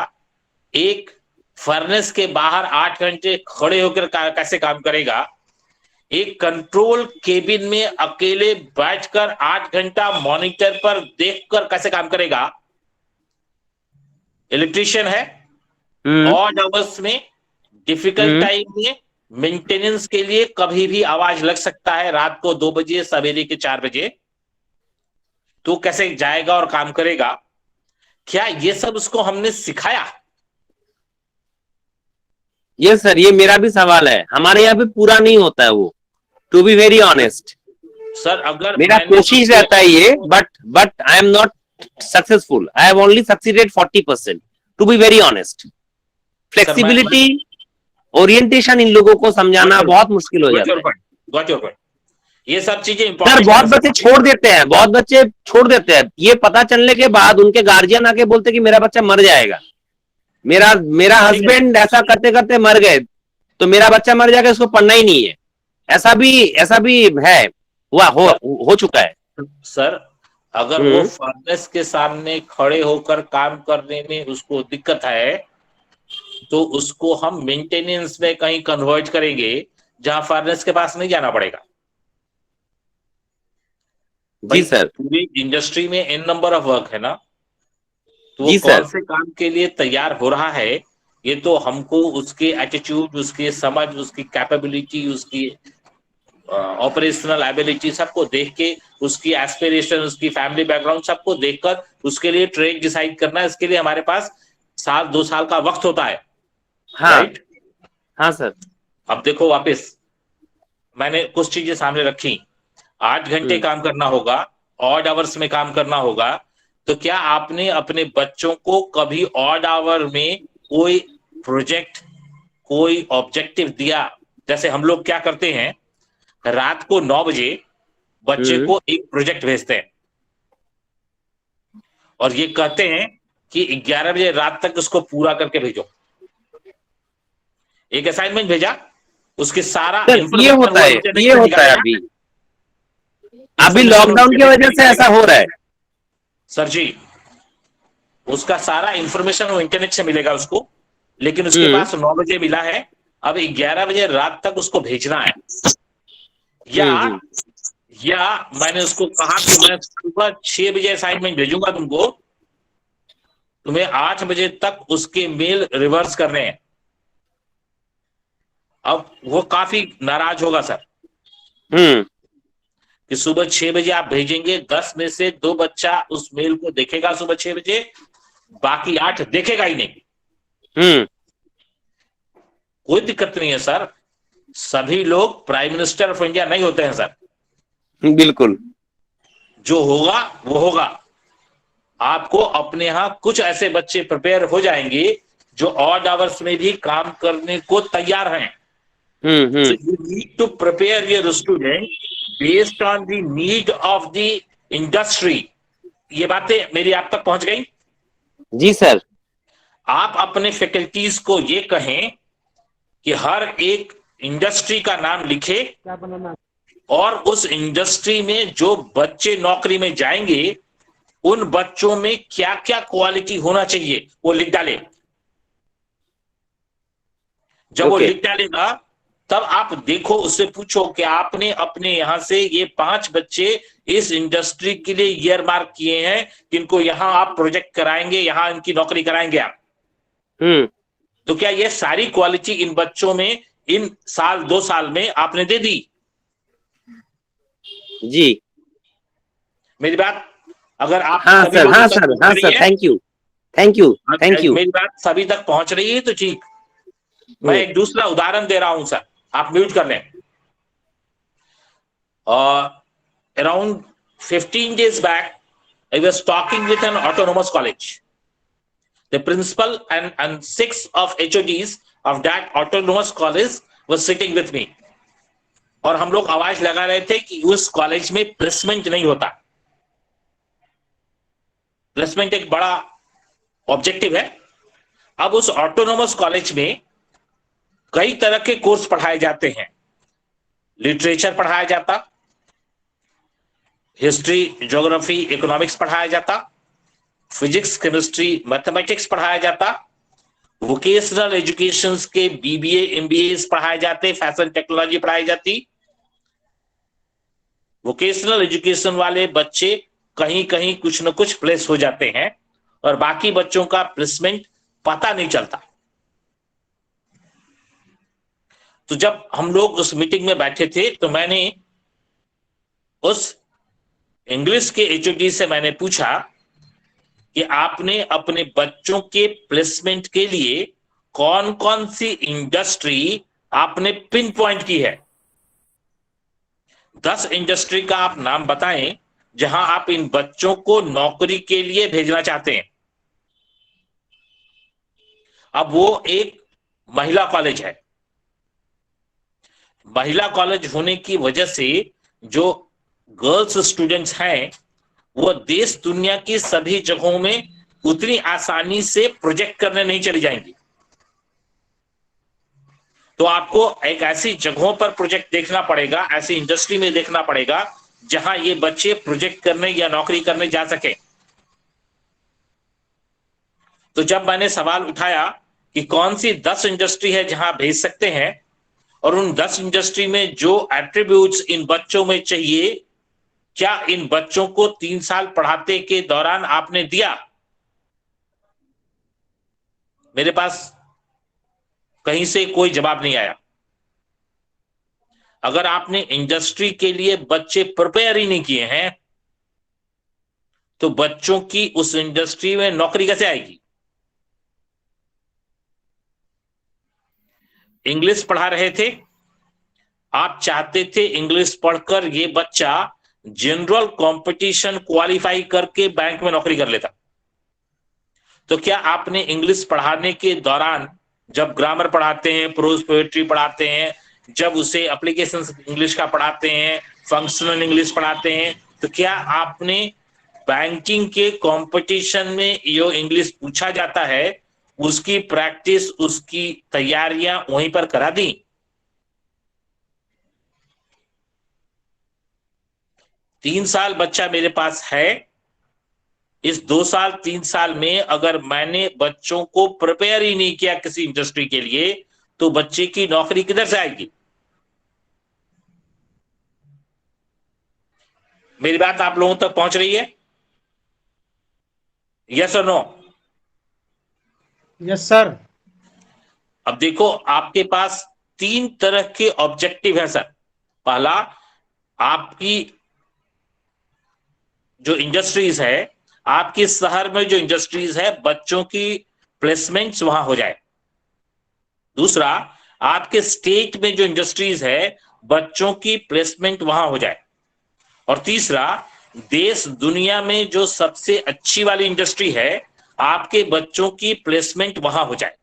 एक फर्नेस के बाहर 8 घंटे खड़े होकर कैसे काम करेगा, एक कंट्रोल केबिन में अकेले बैठकर 8 घंटा मॉनिटर पर देखकर कैसे काम करेगा। इलेक्ट्रीशियन है, ऑड आवर्स में, डिफिकल्ट टाइम में, मेंटेनेंस के लिए कभी भी आवाज लग सकता है, रात को 2 बजे, सवेरे के 4 बजे, तो कैसे जाएगा और काम करेगा। क्या ये सब उसको हमने सिखाया? ये सर, ये मेरा भी सवाल है, हमारे यहाँ पे पूरा नहीं होता है वो, to be very honest. Sir, अगर मेरा कोशिश रहता है ये, but I am not successful, I have only succeeded 40%, to be very honest. Flexibility, orientation इन लोगों को समझाना बहुत मुश्किल हो जाता है। ये सब चीजें सर बहुत बच्चे छोड़ देते हैं, बहुत बच्चे छोड़ देते हैं, ये पता चलने के बाद उनके गार्जियन आके बोलते कि मेरा बच्चा मर जाएगा, मेरा हस्बैंड ऐसा करते करते मर गए, तो मेरा बच्चा मर जाएगा, इसको पढ़ना ही नहीं है। ऐसा भी है, हो चुका है। सर, अगर वो फर्नेस के सामने खड़े होकर काम करने में उसको दिक्कत है, तो उसको हम मेंटेनेंस में कहीं कन्वर्ट करेंगे जहां फर्नेस के पास नहीं जाना पड़ेगा। जी सर। पूरी इंडस्ट्री में एन नंबर ऑफ वर्क है ना, तो वो जी कौन सर। से काम के लिए तैयार हो रहा है, ये तो हमको उसके एटीट्यूड, उसकी समझ, उसकी कैपेबिलिटी, उसकी ऑपरेशनल एबिलिटी सबको देख के, उसकी एस्पिरेशन, उसकी फैमिली बैकग्राउंड सबको देखकर उसके लिए ट्रेक डिसाइड करना है। इसके लिए हमारे पास 1-2 साल का वक्त होता है। हाँ, राइट? हाँ सर। अब देखो, वापस मैंने कुछ चीजें सामने रखी। 8 घंटे काम करना होगा, ऑड आवर्स में काम करना होगा, तो क्या आपने अपने बच्चों को कभी ऑड आवर में कोई प्रोजेक्ट, कोई ऑब्जेक्टिव दिया? जैसे हम लोग क्या करते हैं, रात को 9 बजे बच्चे को एक प्रोजेक्ट भेजते हैं और ये कहते हैं कि 11 बजे रात तक उसको पूरा करके भेजो। एक असाइनमेंट भेजा, उसके सारा ये होता है अभी लॉकडाउन की वजह से ऐसा हो रहा है सर जी। उसका सारा इंफॉर्मेशन वो इंटरनेट से मिलेगा उसको, लेकिन उसके पास 9 बजे मिला है, अब 11 बजे रात तक उसको भेजना है। या मैंने उसको कहा कि मैं सुबह 6 बजे असाइनमेंट भेजूंगा तुमको, तुम्हें 8 बजे तक उसके मेल रिवर्स करने हैं। अब वो काफी नाराज होगा सर कि सुबह 6 बजे आप भेजेंगे, 10 में से 2 बच्चा उस मेल को देखेगा सुबह 6 बजे, बाकी 8 देखेगा ही नहीं। कोई दिक्कत नहीं है सर, सभी लोग प्राइम मिनिस्टर ऑफ इंडिया नहीं होते हैं सर। बिल्कुल, जो होगा वो होगा। आपको अपने यहां कुछ ऐसे बच्चे प्रिपेयर हो जाएंगे जो ऑड आवर्स में भी काम करने को तैयार हैं। So you need to prepare your student based on the need of the industry. ये बातें मेरी आप तक पहुंच गई? जी सर। आप अपने फैकल्टीज को ये कहें कि हर एक इंडस्ट्री का नाम लिखे और उस इंडस्ट्री में जो बच्चे नौकरी में जाएंगे उन बच्चों में क्या क्या क्वालिटी होना चाहिए वो लिख डाले। जब वो लिख डालेगा तब आप देखो, उससे पूछो कि आपने अपने यहां से ये 5 बच्चे इस इंडस्ट्री के लिए ईयर मार्क किए हैं, जिनको यहां आप प्रोजेक्ट कराएंगे, यहां इनकी नौकरी कराएंगे आप। तो क्या ये सारी क्वालिटी इन बच्चों में इन साल 2 साल में आपने दे दी? जी मेरी बात अगर आप हाँ सभी सर, लोगों हाँ तक सर, पहुंच हाँ रही सर, है, thank you, thank you, thank you. मेरी बात सभी तक पहुंच रही है तो ठीक। मैं एक दूसरा उदाहरण दे रहा हूं सर, आप म्यूट कर लें। Around 15 days back, I was talking with an autonomous college. The principal and 6 of HODs of that autonomous college was sitting with me. और हम लोग आवाज लगा रहे थे कि उस कॉलेज में प्लेसमेंट नहीं होता। प्लेसमेंट एक बड़ा ऑब्जेक्टिव है। अब उस ऑटोनोमस कॉलेज में कई तरह के कोर्स पढ़ाए जाते हैं। लिटरेचर पढ़ाया जाता, हिस्ट्री, ज्योग्राफी, इकोनॉमिक्स पढ़ाया जाता, फिजिक्स, केमिस्ट्री, मैथमेटिक्स पढ़ाया जाता, वोकेशनल एजुकेशन के बीबीए, एमबीए पढ़ाए जाते, फैशन टेक्नोलॉजी पढ़ाई जाती। वोकेशनल एजुकेशन वाले बच्चे कहीं कहीं कुछ न कुछ प्लेस हो जाते हैं और बाकी बच्चों का प्लेसमेंट पता नहीं चलता। तो जब हम लोग उस मीटिंग में बैठे थे तो मैंने उस इंग्लिश के एचओडी से मैंने पूछा कि आपने अपने बच्चों के प्लेसमेंट के लिए कौन कौन सी इंडस्ट्री आपने पिन पॉइंट की है। 10 इंडस्ट्री का आप नाम बताएं जहां आप इन बच्चों को नौकरी के लिए भेजना चाहते हैं। अब वो एक महिला कॉलेज है। महिला कॉलेज होने की वजह से जो गर्ल्स स्टूडेंट्स हैं वो देश दुनिया की सभी जगहों में उतनी आसानी से प्रोजेक्ट करने नहीं चली जाएंगी। तो आपको एक ऐसी जगहों पर प्रोजेक्ट देखना पड़ेगा, ऐसी इंडस्ट्री में देखना पड़ेगा जहां ये बच्चे प्रोजेक्ट करने या नौकरी करने जा सके। तो जब मैंने सवाल उठाया कि कौन सी 10 इंडस्ट्री है जहां भेज सकते हैं और उन 10 इंडस्ट्री में जो एट्रीब्यूट्स इन बच्चों में चाहिए, क्या इन बच्चों को 3 साल पढ़ाते के दौरान आपने दिया? मेरे पास कहीं से कोई जवाब नहीं आया। अगर आपने इंडस्ट्री के लिए बच्चे प्रिपेयर ही नहीं किए हैं तो बच्चों की उस इंडस्ट्री में नौकरी कैसे आएगी? इंग्लिश पढ़ा रहे थे, आप चाहते थे इंग्लिश पढ़कर ये बच्चा जनरल कंपटीशन क्वालिफाई करके बैंक में नौकरी कर लेता। तो क्या आपने इंग्लिश पढ़ाने के दौरान जब ग्रामर पढ़ाते हैं, प्रोज पोएट्री पढ़ाते हैं, जब उसे एप्लीकेशन इंग्लिश का पढ़ाते हैं, फंक्शनल इंग्लिश पढ़ाते हैं, तो क्या आपने बैंकिंग के कंपटीशन में जो इंग्लिश पूछा जाता है उसकी प्रैक्टिस, उसकी तैयारियां वहीं पर करा दी? तीन साल बच्चा मेरे पास है। इस 2 साल 3 साल में अगर मैंने बच्चों को प्रिपेयर ही नहीं किया किसी इंडस्ट्री के लिए तो बच्चे की नौकरी किधर से आएगी? मेरी बात आप लोगों तक पहुंच रही है? यस और नो? Yes sir. अब देखो, आपके पास 3 तरह के ऑब्जेक्टिव है सर। पहला, आपकी जो इंडस्ट्रीज है, आपके शहर में जो इंडस्ट्रीज है, बच्चों की प्लेसमेंट्स वहां हो जाए। दूसरा, आपके स्टेट में जो इंडस्ट्रीज है, बच्चों की प्लेसमेंट वहां हो जाए। और तीसरा, देश दुनिया में जो सबसे अच्छी वाली इंडस्ट्री है, आपके बच्चों की प्लेसमेंट वहां हो जाए।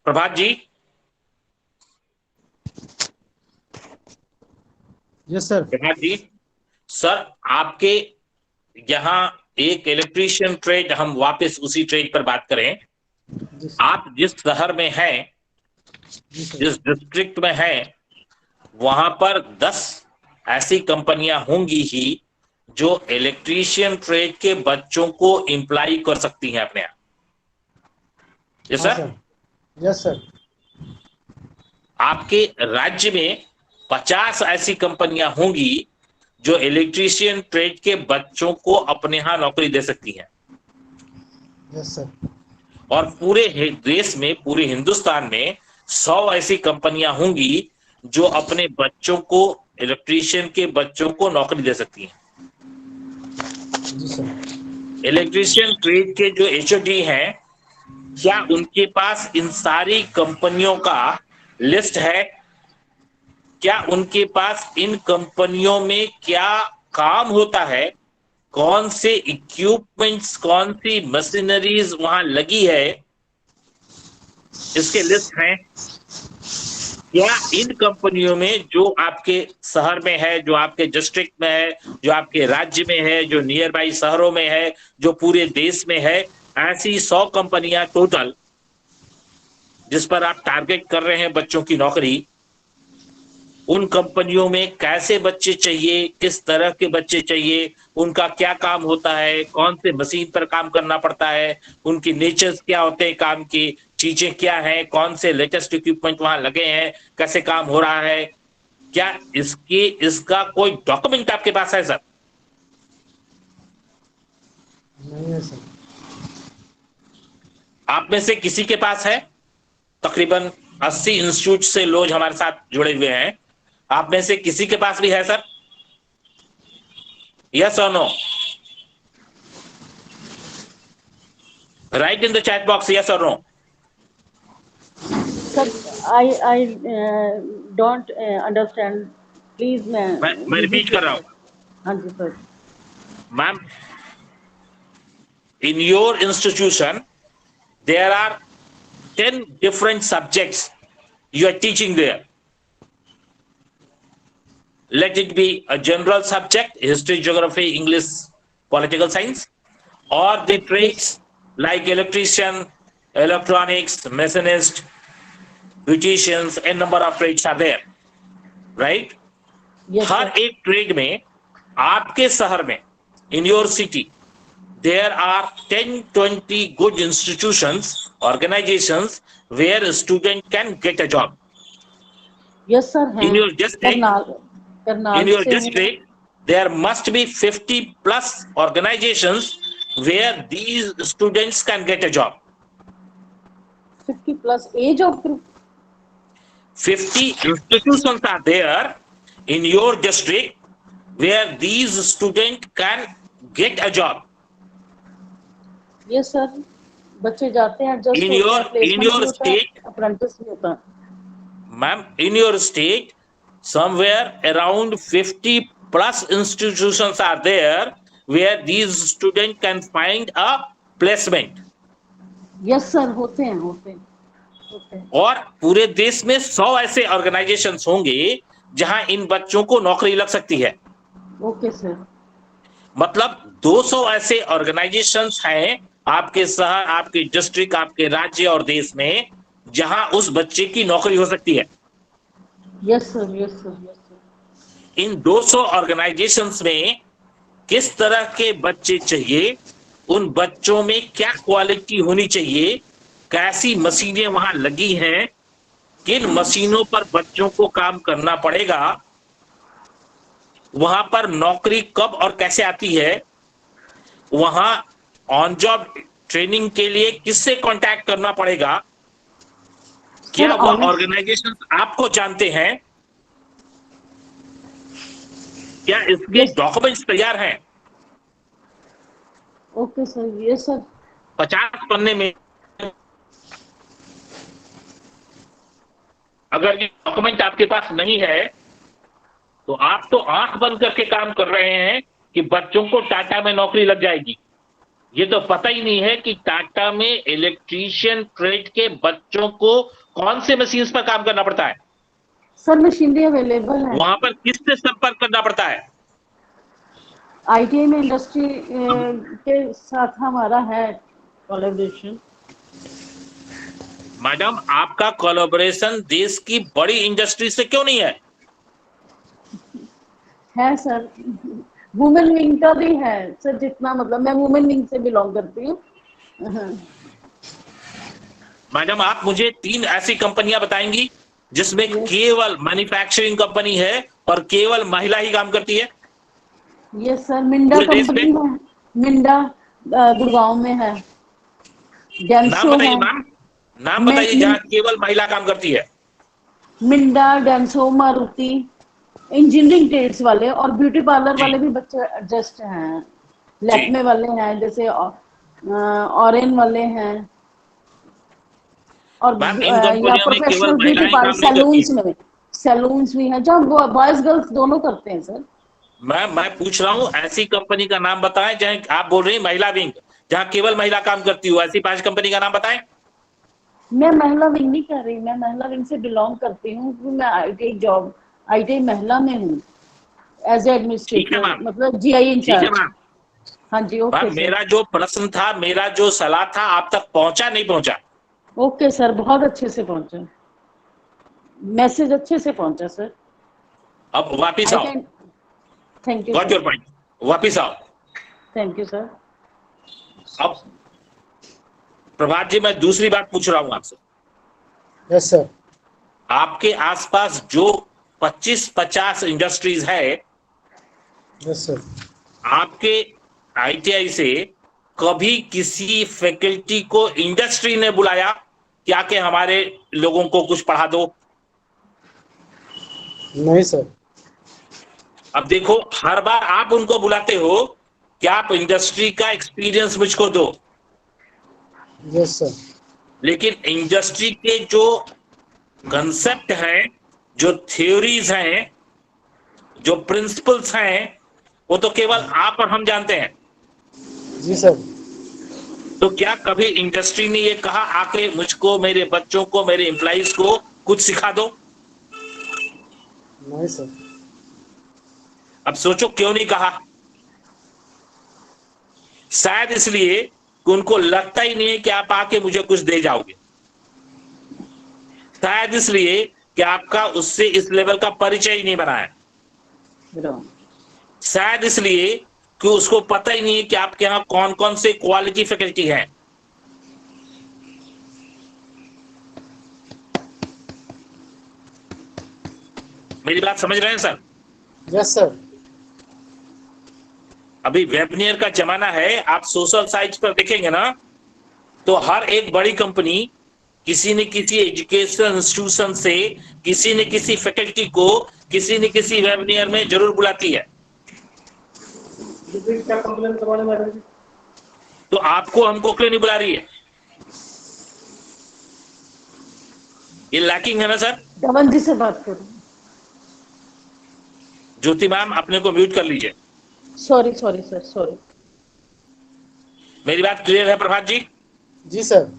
Prabhat ji. Yes sir. Prabhat ji, sir आपके यहां एक इलेक्ट्रीशियन ट्रेड, हम वापस उसी ट्रेड पर बात करें। आप जिस शहर में हैं, जिस डिस्ट्रिक्ट में हैं, वहां पर 10 ऐसी कंपनियां होंगी ही जो इलेक्ट्रीशियन ट्रेड के बच्चों को एम्प्लॉय कर सकती हैं अपने यहाँ। Yes sir. Yes sir. आपके राज्य में 50 ऐसी कंपनियां होंगी जो इलेक्ट्रीशियन ट्रेड के बच्चों को अपने यहाँ नौकरी दे सकती हैं। Yes sir. और पूरे देश में, पूरे हिंदुस्तान में 100 ऐसी कंपनियां होंगी जो अपने बच्चों को, इलेक्ट्रीशियन के बच्चों को नौकरी दे सकती हैं। जी सर। इलेक्ट्रीशियन ट्रेड के जो एचओडी हैं, क्या उनके पास इन सारी कंपनियों का लिस्ट है? क्या उनके पास इन कंपनियों में क्या काम होता है, कौन से इक्विपमेंट्स, कौन सी मशीनरीज वहां लगी है, इसके लिस्ट हैं? क्या इन कंपनियों में जो आपके शहर में है, जो आपके डिस्ट्रिक्ट में है, जो आपके राज्य में है, जो नियर बाई शहरों में है, जो पूरे देश में है, ऐसी 100 कंपनियां टोटल जिस पर आप टारगेट कर रहे हैं बच्चों की नौकरी, उन कंपनियों में कैसे बच्चे चाहिए, किस तरह के बच्चे चाहिए, उनका क्या काम होता है, कौन से मशीन पर काम करना पड़ता है, उनकी नेचर्स क्या होते हैं, काम की चीजें क्या हैं, कौन से लेटेस्ट इक्विपमेंट वहां लगे हैं, कैसे काम हो रहा है, क्या इसका कोई डॉक्यूमेंट आपके पास है सर? नहीं है सर। आप में से किसी के पास है? तकरीबन 80 इंस्टीट्यूट से लोग हमारे साथ जुड़े हुए हैं, आप में से किसी के पास भी है सर? यस और no? Write in the chat box yes और no. Sir, I don't understand. Please, मैं रिपीट कर रहा हूं। हाँ जी sir. Ma'am, in your institution there are 10 different subjects you are teaching there. Let it be a general subject, history, geography, English, political science, or the trades like electrician, electronics, machinist, beauticians, a number of trades are there, right? Yes, her sir. एक trade में आपके शहर में, in your city, there are 10-20 good institutions, organizations where a student can get a job. Yes, sir. हैं। In your district, Karnal in your से हूँ। district, there must be 50 plus organizations where these students can get a job. 50 plus age of group. 50 institutions are there in your district where these students can get a job. Yes, sir. बच्चे जाते हैं just In your state, apprentice भी होता है। ma'am, in your state, somewhere around 50 plus institutions are there where these students can find a placement. Yes, sir. होते हैं। और पूरे देश में 100 ऐसे ऑर्गेनाइजेशंस होंगे जहां इन बच्चों को नौकरी लग सकती है। Okay sir. मतलब 200 ऐसे ऑर्गेनाइजेशंस हैं आपके शहर, आपके डिस्ट्रिक्ट, आपके राज्य और देश में जहां उस बच्चे की नौकरी हो सकती है। Yes sir, yes sir, yes sir. इन 200 ऑर्गेनाइजेशंस में किस तरह के बच्चे चाहिए, उन बच्चों में क्या क्वालिटी होनी चाहिए, कैसी मशीनें वहां लगी हैं, किन मशीनों पर बच्चों को काम करना पड़ेगा, वहां पर नौकरी कब और कैसे आती है, वहां ऑन जॉब ट्रेनिंग के लिए किससे कांटेक्ट करना पड़ेगा, क्या वह ऑर्गेनाइजेशन आपको जानते हैं, क्या इसके डॉक्यूमेंट्स तैयार हैं? Okay sir, yes sir. 50 पन्ने में अगर ये डॉक्यूमेंट आपके पास नहीं है तो आप तो आंख बंद करके काम कर रहे हैं कि बच्चों को टाटा में नौकरी लग जाएगी। ये तो पता ही नहीं है कि टाटा में इलेक्ट्रीशियन ट्रेड के बच्चों को कौन से मशीन्स पर काम करना पड़ता है, सर मशीनरी अवेलेबल है। वहां पर किससे संपर्क करना पड़ता है। आईटीआई में इंडस्ट्री के साथ हमारा है कोलैबोरेशन। मैडम, आपका कोलैबोरेशन देश की बड़ी इंडस्ट्री से क्यों नहीं है? है सर, वुमेन विंग का भी है सर। जितना मतलब मैं वुमेन विंग से बिलोंग करती हूँ। मैडम, आप मुझे 3 ऐसी कंपनियां बताएंगी जिसमें केवल मैन्युफैक्चरिंग कंपनी है और केवल महिला ही काम करती है। यस सर, मिंडा पूरे देश कंपनी में? है, मिंडा गुड़गांव में है, नाम डेंसो बताइए है। मैम, नाम मैं बताइए जहाँ केवल महिला काम करती है। Minda, Denso, Maruti, engineering trades वाले और ब्यूटी पार्लर जी वाले भी बच्चे एडजस्ट हैं, जी लैक्मे वाले हैं, जैसे ऑरेन वाले हैं, और मैम, इन या कंपनियों में केवल प्रोफेशनल ब्यूटी महिलाएं पार्लर काम नहीं करती हैं। सैलून्स भी हैं जहाँ बॉयज गर्ल्स दोनों करते हैं सर। मैं पूछ रहा हूँ ऐसी कंपनी का नाम बताएं जहाँ आप बोल रहे हैं महिला विंग, जहाँ केवल महिला काम करती हो, ऐसी 5 कंपनी का नाम बताएं। मैं महिला विंग नहीं कर रही, मैं महिला विंग से बिलोंग करती हूँ, मैं आईटी महिला में हूँ, एज ए ठीक है एडमिनिस्ट्रेटर, मैम, मतलब जीआई ठीक है इंचार्ज। मैम। हाँ जी, ओके मैम सर। मेरा जो प्रश्न था, मेरा जो सलाह था, आप तक पहुंचा नहीं पहुंचा? ओके सर, बहुत अच्छे से पहुंचा, मैसेज अच्छे से पहुंचा सर। अब वापिस आई आओ, can, thank you got sir, your point, वापिस आओ। Thank you sir. अब प्रभात जी, मैं दूसरी बात पूछ रहा हूं आपसे। Yes sir. आपके आसपास जो 25-50 इंडस्ट्रीज है, यस सर। आपके आईटीआई से कभी किसी फैकल्टी को इंडस्ट्री ने बुलाया क्या कि हमारे लोगों को कुछ पढ़ा दो? नहीं सर। अब देखो, हर बार आप उनको बुलाते हो कि आप इंडस्ट्री का एक्सपीरियंस मुझको दो, यस सर। लेकिन इंडस्ट्री के जो कंसेप्ट हैं, जो थ्योरीज हैं, जो प्रिंसिपल्स हैं, वो तो केवल आप और हम जानते हैं। जी सर। तो क्या कभी इंडस्ट्री ने ये कहा आके मुझको, मेरे बच्चों को, मेरे एम्प्लॉइज को कुछ सिखा दो? नहीं सर। अब सोचो क्यों नहीं कहा। शायद इसलिए कि उनको लगता ही नहीं है कि आप आके मुझे कुछ दे जाओगे। शायद इसलिए कि आपका उससे इस लेवल का परिचय ही नहीं बना है। शायद इसलिए कि उसको पता ही नहीं है कि आपके यहां कौन कौन से क्वालिटी फैकल्टी है। मेरी बात समझ रहे हैं सर? Yes sir. अभी वेबनियर का जमाना है, आप सोशल साइट्स पर देखेंगे ना, तो हर एक बड़ी कंपनी किसी न किसी एजुकेशन इंस्टीट्यूशन से किसी न किसी फैकल्टी को किसी न किसी वेबनियर में जरूर बुलाती है। क्या कंप्लेन करवाने मैडम जी? तो आपको हमको क्यों नहीं बुला रही है? ये लैकिंग है ना सर? धवन जी से बात करो। ज्योति मैम, अपने को म्यूट कर लीजिए। Sorry sorry sir, sorry. मेरी बात क्लियर है प्रभात जी? जी sir.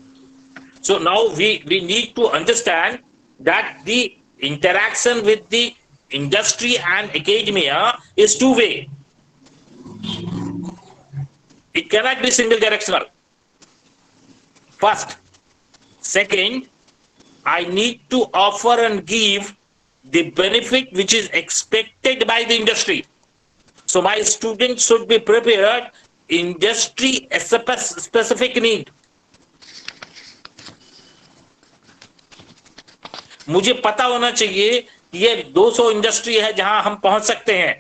So now we need to understand that the interaction with the industry and academia is two-way. It cannot be single directional. First. Second, I need to offer and give the benefit which is expected by the industry. So my students should be prepared industry specific need. मुझे पता होना चाहिए कि ये 200 industry है जहां हम पहुंच सकते हैं।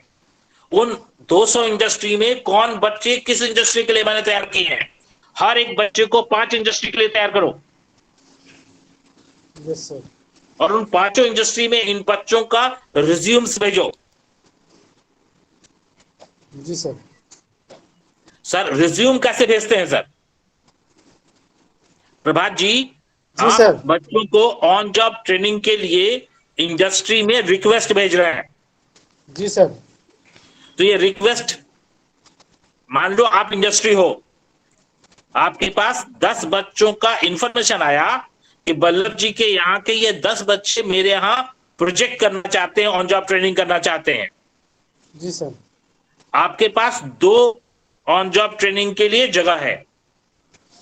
उन 200 इंडस्ट्री में कौन बच्चे किस इंडस्ट्री के लिए मैंने तैयार किए हैं। हर एक बच्चे को 5 इंडस्ट्री के लिए तैयार करो। Yes sir. और उन 5 इंडस्ट्री में इन बच्चों का रिज्यूम्स भेजो। जी सर। सर रिज्यूम कैसे भेजते हैं सर? प्रभात जी, जी सर। बच्चों को ऑन जॉब ट्रेनिंग के लिए इंडस्ट्री में रिक्वेस्ट भेज रहे हैं। जी सर। तो ये रिक्वेस्ट, मान लो आप इंडस्ट्री हो, आपके पास 10 बच्चों का इंफॉर्मेशन आया कि बल्लभ जी के यहाँ के ये 10 बच्चे मेरे यहाँ प्रोजेक्ट करना चाहते हैं, ऑन जॉब ट्रेनिंग करना चाहते हैं। जी सर। आपके पास 2 ऑन जॉब ट्रेनिंग के लिए जगह है।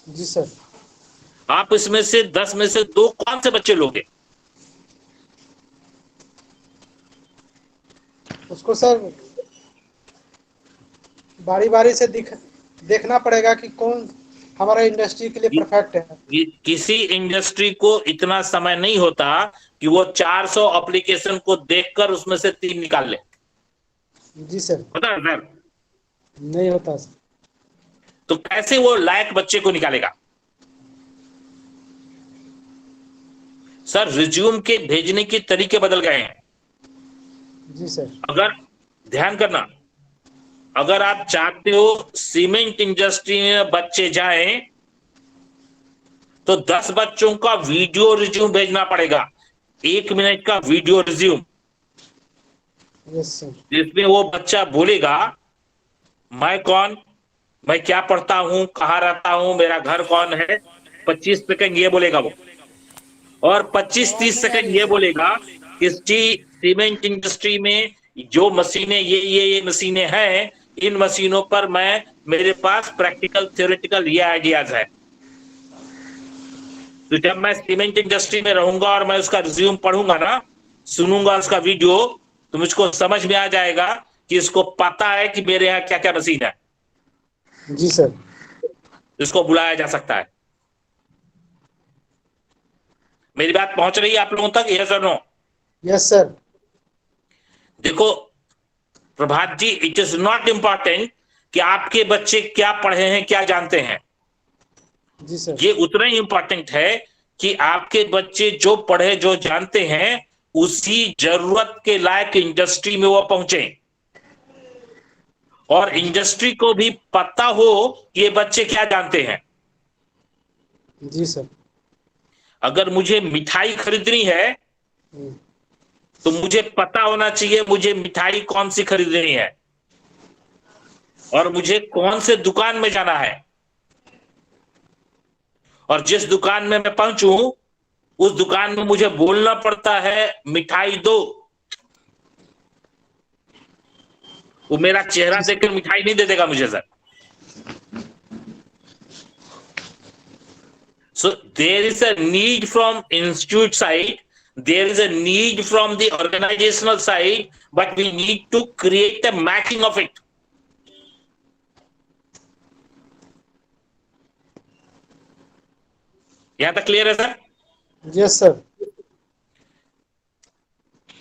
जी सर। आप इसमें से 10 में से 2 कौन से बच्चे लोगे? उसको सर बारी बारी से देखना पड़ेगा कि कौन हमारा इंडस्ट्री के लिए परफेक्ट है। किसी इंडस्ट्री को इतना समय नहीं होता कि वो 400 एप्लीकेशन को देखकर उसमें से 3 निकाल ले। जी सर। पता है सर? नहीं होता सर। तो कैसे वो लायक बच्चे को निकालेगा? सर रिज्यूम के भेजने के तरीके बदल गए हैं। जी सर। अगर ध्यान करना, अगर आप चाहते हो सीमेंट इंडस्ट्री में बच्चे जाएं तो 10 बच्चों का वीडियो रिज्यूम भेजना पड़ेगा, 1 मिनट का वीडियो रिज्यूम, यस सर। जिसमें वो बच्चा बोलेगा मैं कौन, मैं क्या पढ़ता हूं, कहां रहता हूं, मेरा घर कौन है। 25 सेकंड ये बोलेगा वो, और 25-30 सेकंड ये बोलेगा इस सीमेंट इंडस्ट्री में जो मशीनें ये मशीनें हैं, इन मशीनों पर मेरे पास प्रैक्टिकल थ्योरेटिकल ये आइडियाज है। तो जब मैं सीमेंट इंडस्ट्री में रहूंगा और मैं उसका रिज्यूम पढ़ूंगा ना, सुनूंगा उसका वीडियो, तो मुझको समझ में आ जाएगा कि इसको पता है कि मेरे यहाँ क्या क्या मशीन है। जी सर। इसको बुलाया जा सकता है। मेरी बात पहुंच रही है आप लोगों तक? यस और नो? Yes sir. देखो प्रभात जी, इट इज नॉट इंपॉर्टेंट कि आपके बच्चे क्या पढ़े हैं, क्या जानते हैं। जी सर। ये उतना ही इंपॉर्टेंट है कि आपके बच्चे जो पढ़े जो जानते हैं उसी जरूरत के लायक इंडस्ट्री में वो पहुंचे, और इंडस्ट्री को भी पता हो कि ये बच्चे क्या जानते हैं। जी सर। अगर मुझे मिठाई खरीदनी है तो मुझे पता होना चाहिए मुझे मिठाई कौन सी खरीदनी है और मुझे कौन से दुकान में जाना है, और जिस दुकान में मैं पहुंचूं उस दुकान में मुझे बोलना पड़ता है मिठाई दो। वो मेरा चेहरा देखकर मिठाई नहीं दे देगा मुझे sir. So there is a need from institute side, there is a need from the organizational side, but we need to create a matching of it. यहां तक क्लियर है सर? Yes sir.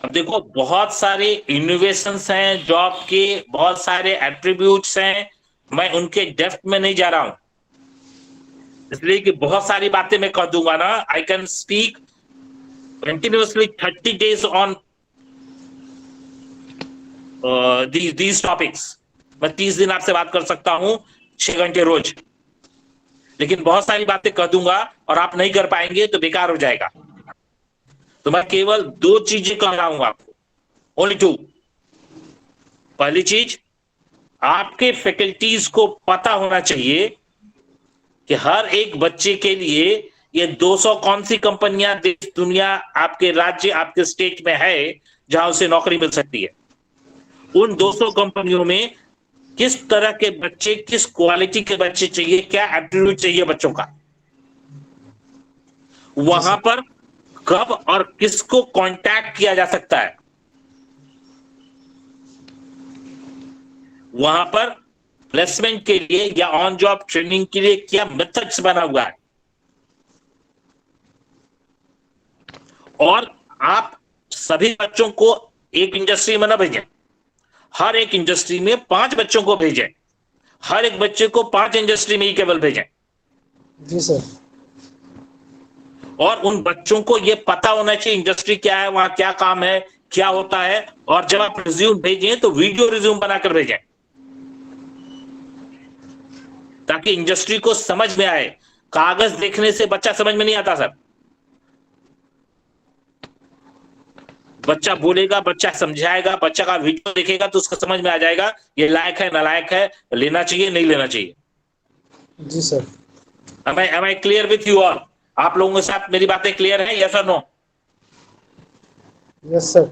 अब देखो बहुत सारे इनोवेशंस हैं job के, बहुत सारे एट्रीब्यूट्स हैं, मैं उनके डेप्थ में नहीं जा रहा हूं, इसलिए कि बहुत सारी बातें मैं कह दूंगा ना। I can speak continuously 30 days on these topics. मैं 30 दिन आपसे बात कर सकता हूं 6 घंटे रोज, लेकिन बहुत सारी बातें कह दूंगा और आप नहीं कर पाएंगे तो बेकार हो जाएगा। तो मैं केवल 2 चीजें कह रहा हूं आपको, ओनली 2। पहली चीज, आपके फैकल्टीज को पता होना चाहिए कि हर एक बच्चे के लिए ये 200 कौन सी कंपनियां देश दुनिया आपके राज्य आपके स्टेट में है जहां उसे नौकरी मिल सकती है। उन 200 कंपनियों में किस तरह के बच्चे, किस क्वालिटी के बच्चे चाहिए, क्या एप्टीट्यूड चाहिए बच्चों का, वहां पर कब और किसको कांटेक्ट किया जा सकता है, वहां पर प्लेसमेंट के लिए या ऑन जॉब ट्रेनिंग के लिए क्या मेथड्स बना हुआ है। और आप सभी बच्चों को एक इंडस्ट्री में ना भेजें, हर एक इंडस्ट्री में 5 बच्चों को भेजें, हर एक बच्चे को 5 इंडस्ट्री में ही केवल भेजें। जी सर। और उन बच्चों को यह पता होना चाहिए इंडस्ट्री क्या है, वहां क्या काम है, क्या होता है। और जब आप रिज्यूम भेजें तो वीडियो रिज्यूम बनाकर भेजें ताकि इंडस्ट्री को समझ में आए। कागज देखने से बच्चा समझ में नहीं आता सर। बच्चा बोलेगा, बच्चा समझाएगा, बच्चा का वीडियो देखेगा तो उसको समझ में आ जाएगा ये लायक है नालायक है, लेना चाहिए नहीं लेना चाहिए। जी sir. Am I clear with you all? आप लोगों के साथ मेरी बातें क्लियर है? यस और no? Yes sir.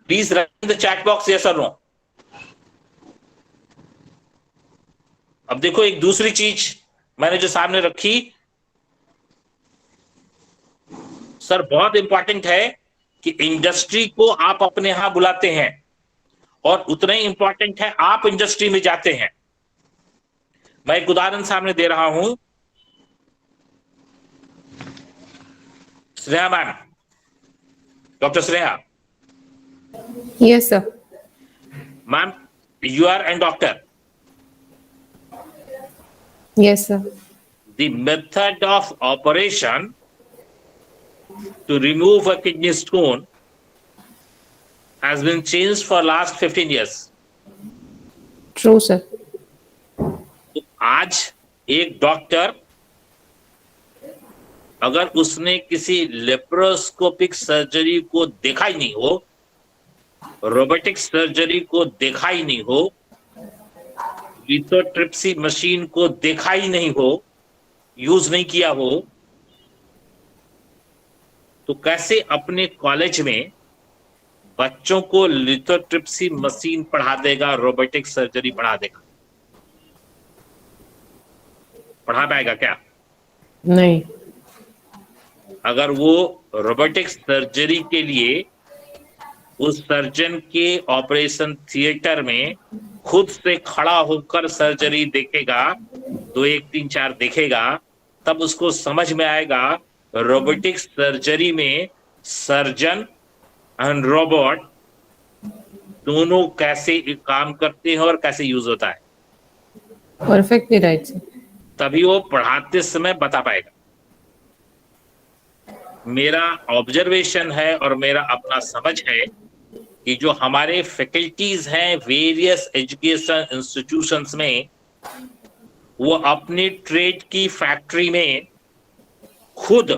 Please write in the chat box yes और नो। अब देखो एक दूसरी चीज मैंने जो सामने रखी सर, बहुत इंपॉर्टेंट है कि इंडस्ट्री को आप अपने यहां बुलाते हैं और उतना ही इंपॉर्टेंट है आप इंडस्ट्री में जाते हैं। मैं एक उदाहरण सामने दे रहा हूं। Sneha ma'am, doctor Sneha. Yes, sir. Ma'am, you are an doctor Yes, sir. The method of operation to remove a kidney stone has been changed for last 15 years. True, sir. तो आज एक डॉक्टर अगर उसने किसी लेप्रोस्कोपिक सर्जरी को देखा ही नहीं हो, रोबोटिक सर्जरी को देखा ही नहीं हो, लिथोट्रिप्सी मशीन को देखा ही नहीं हो, यूज नहीं किया हो, तो कैसे अपने कॉलेज में बच्चों को लिथोट्रिप्सी मशीन पढ़ा देगा, रोबोटिक सर्जरी पढ़ा देगा? पढ़ा पाएगा क्या? नहीं. अगर वो रोबोटिक सर्जरी के लिए उस सर्जन के ऑपरेशन थिएटर में खुद से खड़ा होकर सर्जरी देखेगा, 2 1 3 4 देखेगा, तब उसको समझ में आएगा रोबोटिक सर्जरी में सर्जन एंड रोबोट दोनों कैसे काम करते हैं और कैसे यूज होता है. Perfectly right, sir. तभी वो पढ़ाते समय बता पाएगा. मेरा ऑब्जर्वेशन है और मेरा अपना समझ है कि जो हमारे फैकल्टीज हैं वेरियस एजुकेशन इंस्टीट्यूशंस में, वो अपनी ट्रेड की फैक्ट्री में खुद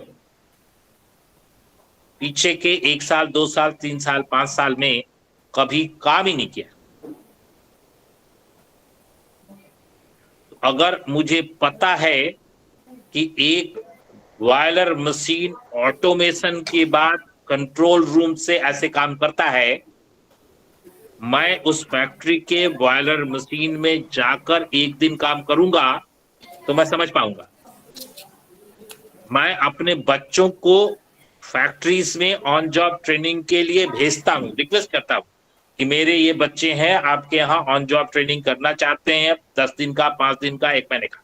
पीछे के 1 साल 2 साल 3 साल 5 साल में कभी काम ही नहीं किया. अगर मुझे पता है कि एक बॉयलर मशीन ऑटोमेशन के बाद कंट्रोल रूम से ऐसे काम करता है, मैं उस फैक्ट्री के बॉयलर मशीन में जाकर एक दिन काम करूंगा तो मैं समझ पाऊंगा. मैं अपने बच्चों को फैक्ट्रीज में ऑन जॉब ट्रेनिंग के लिए भेजता हूं, रिक्वेस्ट करता हूं कि मेरे ये बच्चे हैं, आपके यहाँ ऑन जॉब ट्रेनिंग करना चाहते हैं, 10 दिन का, 5 दिन का, 1 महीने का.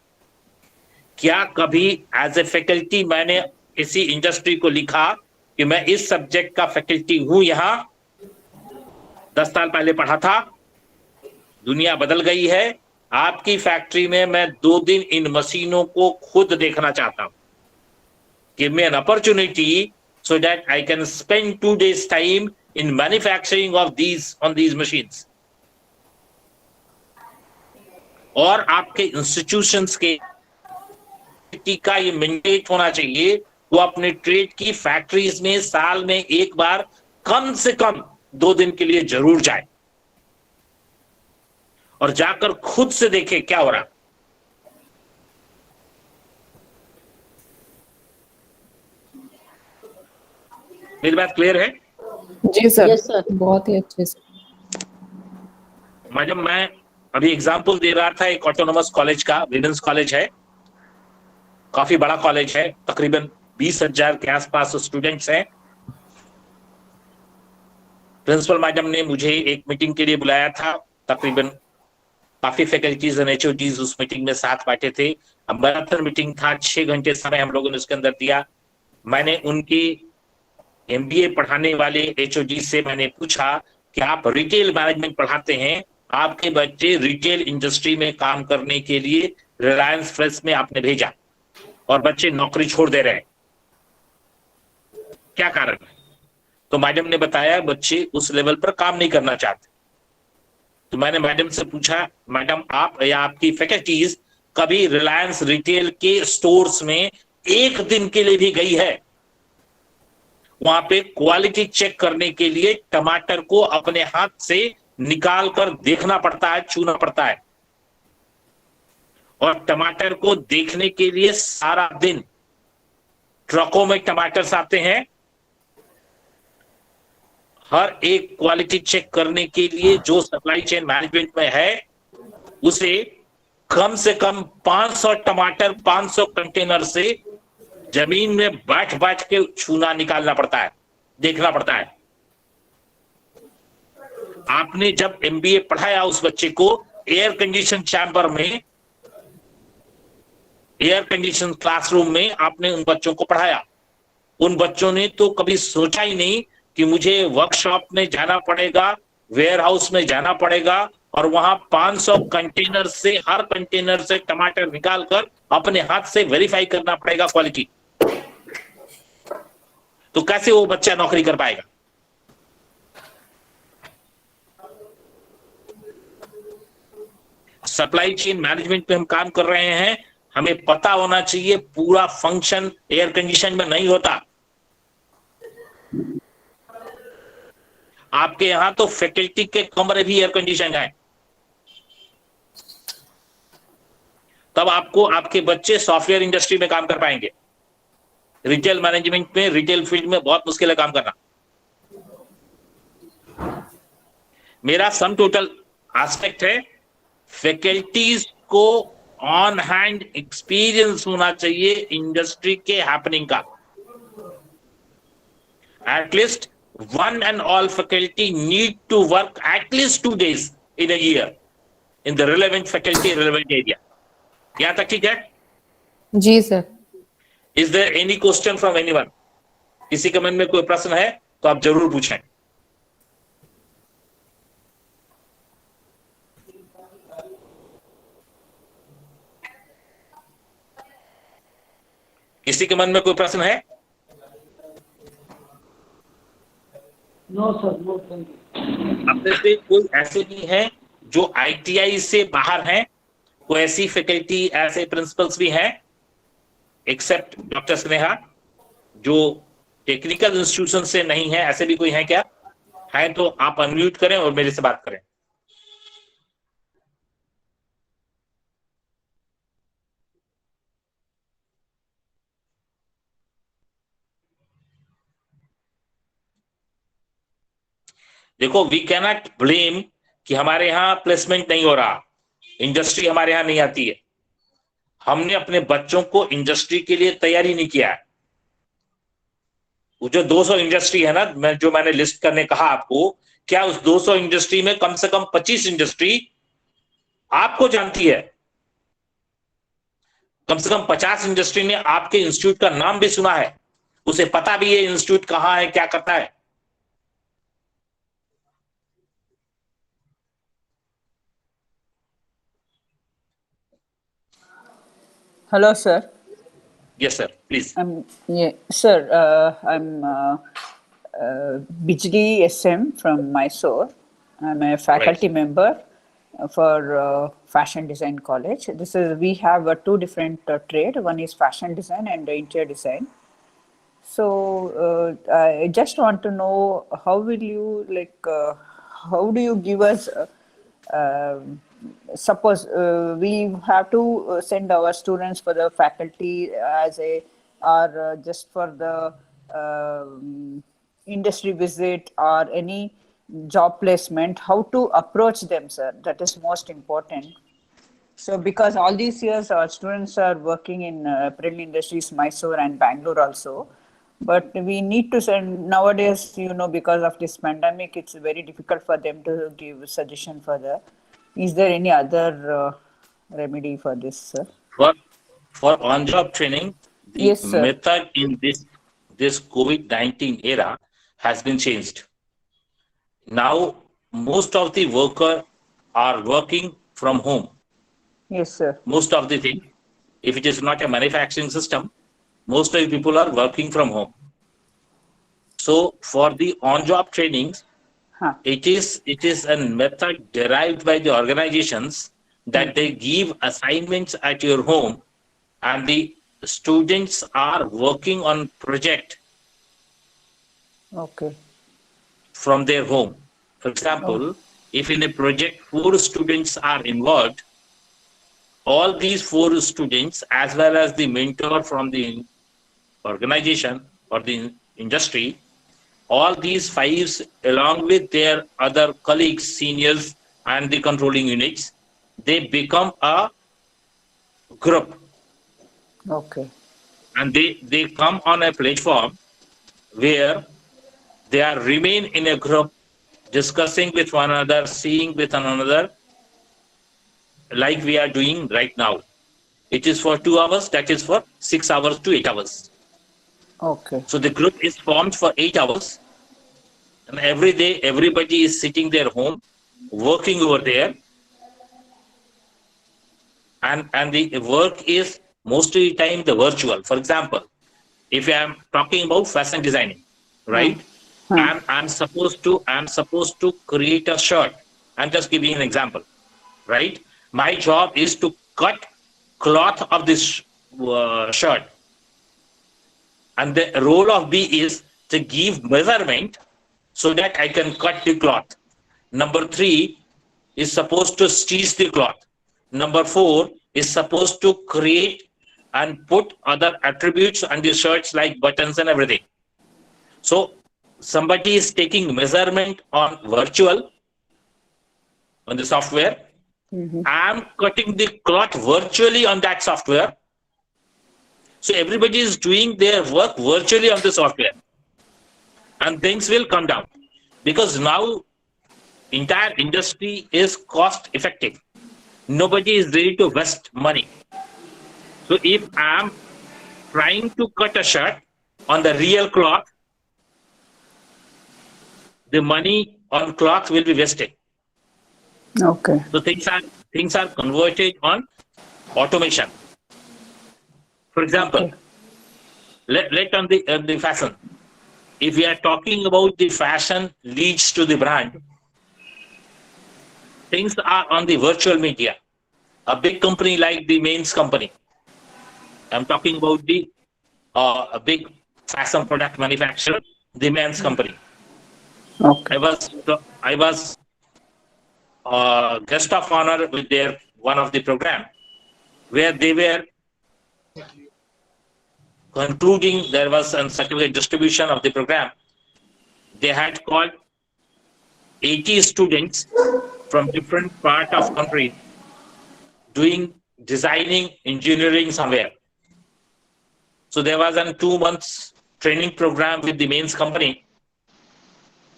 क्या कभी एज ए फैकल्टी मैंने किसी इंडस्ट्री को लिखा कि मैं इस सब्जेक्ट का फैकल्टी हूं, यहां 10 साल पहले पढ़ा था, दुनिया बदल गई है, आपकी फैक्ट्री में मैं 2 दिन इन मशीनों को खुद देखना चाहता हूं. Give me an opportunity so that I can spend 2 days time in manufacturing of these machines. और आपके इंस्टीट्यूशंस के का ये मैंडेट होना चाहिए, वो अपने ट्रेड की फैक्ट्रीज में साल में एक बार कम से कम 2 दिन के लिए जरूर जाए और जाकर खुद से देखे क्या हो रहा. मेरी बात क्लियर है? जी सर. Yes, sir. बहुत ही अच्छे से. मैडम, मैं अभी एग्जांपल दे रहा था एक ऑटोनोमस कॉलेज का, विमेंस कॉलेज है, काफी बड़ा कॉलेज है, तकरीबन 20,000 के आसपास स्टूडेंट्स हैं. प्रिंसिपल मैडम ने मुझे एक मीटिंग के लिए बुलाया था, तकरीबन काफी फैकल्टीज एंड एचओडीज उस मीटिंग में साथ बैठे थे. मैराथन मीटिंग था, 6 घंटे समय हम लोगों ने उसके अंदर दिया. मैंने उनकी एमबीए पढ़ाने वाले एचओडी से मैंने पूछा कि आप रिटेल मैनेजमेंट पढ़ाते हैं, आपके बच्चे रिटेल इंडस्ट्री में काम करने के लिए रिलायंस फ्रेश में आपने भेजा और बच्चे नौकरी छोड़ दे रहे हैं, क्या कारण है? तो मैडम ने बताया बच्चे उस लेवल पर काम नहीं करना चाहते. तो मैंने मैडम से पूछा, मैडम आप या आपकी फैकल्टीज कभी रिलायंस रिटेल के स्टोर्स में 1 दिन के लिए भी गई है? वहां पे क्वालिटी चेक करने के लिए टमाटर को अपने हाथ से निकाल कर देखना पड़ता है, छूना पड़ता है, और टमाटर को देखने के लिए सारा दिन ट्रकों में टमाटर आते हैं. हर एक क्वालिटी चेक करने के लिए जो सप्लाई चेन मैनेजमेंट में है, उसे कम से कम 500 टमाटर 500 कंटेनर से जमीन में बैठ बैठ के छूना निकालना पड़ता है, देखना पड़ता है. आपने जब एमबीए पढ़ाया उस बच्चे को एयर कंडीशन चैम्बर में, एयर कंडीशन क्लासरूम में आपने उन बच्चों को पढ़ाया. उन बच्चों ने तो कभी सोचा ही नहीं कि मुझे वर्कशॉप में जाना पड़ेगा, वेयर हाउस में जाना पड़ेगा और वहां 500 कंटेनर से हर कंटेनर से टमाटर निकालकर अपने हाथ से वेरीफाई करना पड़ेगा क्वालिटी, तो कैसे वो बच्चा नौकरी कर पाएगा? सप्लाई चेन मैनेजमेंट पे हम काम कर रहे हैं, हमें पता होना चाहिए पूरा फंक्शन एयर कंडीशन में नहीं होता। आपके यहां तो फैकल्टी के कमरे भी एयर कंडीशन है, तब आपको आपके बच्चे सॉफ्टवेयर इंडस्ट्री में काम कर पाएंगे। रिटेल मैनेजमेंट में, रिटेल फील्ड में बहुत मुश्किल है काम करना। मेरा सम टोटल एस्पेक्ट है, फैकल्टीज को ऑन हैंड एक्सपीरियंस होना चाहिए इंडस्ट्री के हैपनिंग का। At least one and all faculty need to work at least 2 days in a year in the relevant faculty, relevant area. यहाँ तक ठीक है? जी sir. Is there any question from anyone? किसी के मन में कोई प्रश्न है तो आप जरूर पूछें। किसी के मन में कोई प्रश्न है? No sir, no thank you. अपने से कोई ऐसे भी हैं जो ITI से बाहर हैं? कोई ऐसी फैकल्टी, ऐसे प्रिंसिपल्स भी हैं एक्सेप्ट डॉक्टर स्नेहा जो टेक्निकल इंस्टीट्यूशन से नहीं है? ऐसे भी कोई है क्या? है तो आप अनम्यूट करें और मेरे से बात करें। देखो, वी कैनॉट ब्लेम कि हमारे यहाँ प्लेसमेंट नहीं हो रहा, इंडस्ट्री हमारे यहाँ नहीं आती है। हमने अपने बच्चों को इंडस्ट्री के लिए तैयारी नहीं किया है। वो जो 200 इंडस्ट्री है ना, मैंने लिस्ट करने कहा आपको, क्या उस 200 इंडस्ट्री में कम से कम 25 इंडस्ट्री आपको जानती है? कम से कम 50 इंडस्ट्री ने आपके इंस्टीट्यूट का नाम भी सुना है, उसे पता भी है इंस्टीट्यूट कहां है, क्या करता है। Hello, sir. Yes, sir. Please. Yeah, sir. I'm Bijli SM from Mysore. I'm a faculty member for Fashion Design College. We have two different trade. One is fashion design and interior design. So I just want to know how will you how do you give us? Suppose we have to send our students for the faculty or just for the industry visit or any job placement, how to approach them, sir? That is most important. So because all these years our students are working in apparel industries, Mysore and Bangalore also, but we need to send nowadays, because of this pandemic, it's very difficult for them to give suggestion further. Is there any other remedy for this, sir? For on-job training, the Yes, sir. method in this COVID-19 era has been changed. Now, most of the workers are working from home. Yes, sir. Most of the thing, if it is not a manufacturing system, most of the people are working from home. So, for the on-job trainings, it is a method derived by the organizations that they give assignments at your home and the students are working on project from their home. For example, if in a project 4 students are involved, all these 4 students as well as the mentor from the organization or the industry, all these 5 along with their other colleagues, seniors and the controlling units, they become a group. And they come on a platform where they are remain in a group, discussing with one another, seeing with one another, like we are doing right now. It is for 2 hours, that is for 6 hours to 8 hours. So the group is formed for 8 hours, and every day everybody is sitting their home working over there, and the work is most of the time the virtual. For example, if I am talking about fashion designing, right? I'm supposed to create a shirt. I'm just giving an example, right? My job is to cut cloth of this shirt, and the role of B is to give measurement so that I can cut the cloth. Number 3 is supposed to stitch the cloth. Number 4 is supposed to create and put other attributes on the shirts like buttons and everything. So somebody is taking measurement on virtual, on the software. I'm cutting the cloth virtually on that software. So everybody is doing their work virtually on the software, and things will come down, because now entire industry is cost effective. Nobody is ready to waste money. So if I'm trying to cut a shirt on the real cloth, the money on cloth will be wasted. Okay. So things are converted on automation. For example, let on the fashion. If we are talking about the fashion leads to the brand, things are on the virtual media. A big company like the Men's company, I'm talking about the a big fashion product manufacturer, the Men's company. Okay. I was guest of honor with their one of the program, where they were concluding. There was a certificate distribution of the program. They had called 80 students from different part of country doing designing, engineering somewhere. So there was a 2 months training program with the Men's company,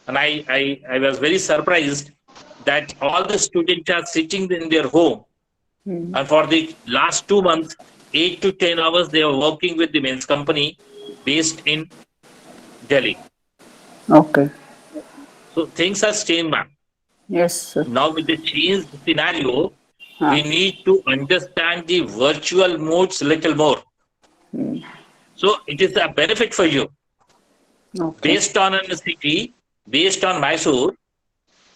and I was very surprised that all the students are sitting in their home, and for the last 2 months, 8 to 10 hours, they are working with the Men's company based in Delhi. Okay. So things are changed, ma'am. Yes, sir. Now with the changed scenario, we need to understand the virtual modes a little more. So it is a benefit for you. Okay. Based on a city, based on Mysore,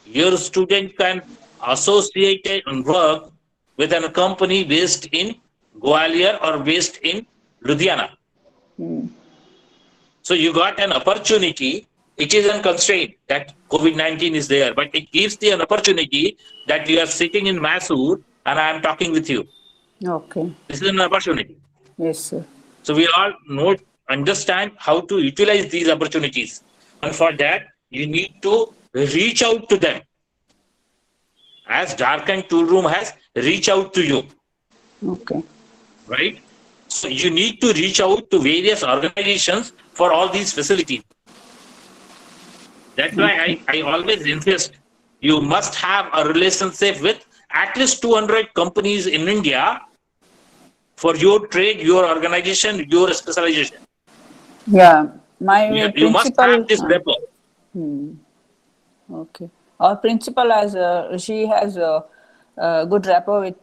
your student can associate and work with a company based in Gwalior or based in Ludhiana. So you got an opportunity. It is a constraint that COVID-19 is there, but it gives you an opportunity that you are sitting in Mysore and I am talking with you. Okay. This is an opportunity. Yes, sir. So we all understand how to utilize these opportunities. And for that, you need to reach out to them. As Jharkhand Tool Room has reach out to you. Okay. Right? So you need to reach out to various organizations for all these facilities. That's why I always insist you must have a relationship with at least 200 companies in India for your trade, your organization, your specialization. Yeah, my You must principal. have this rapport. Okay. Our principal has she has a good rapport with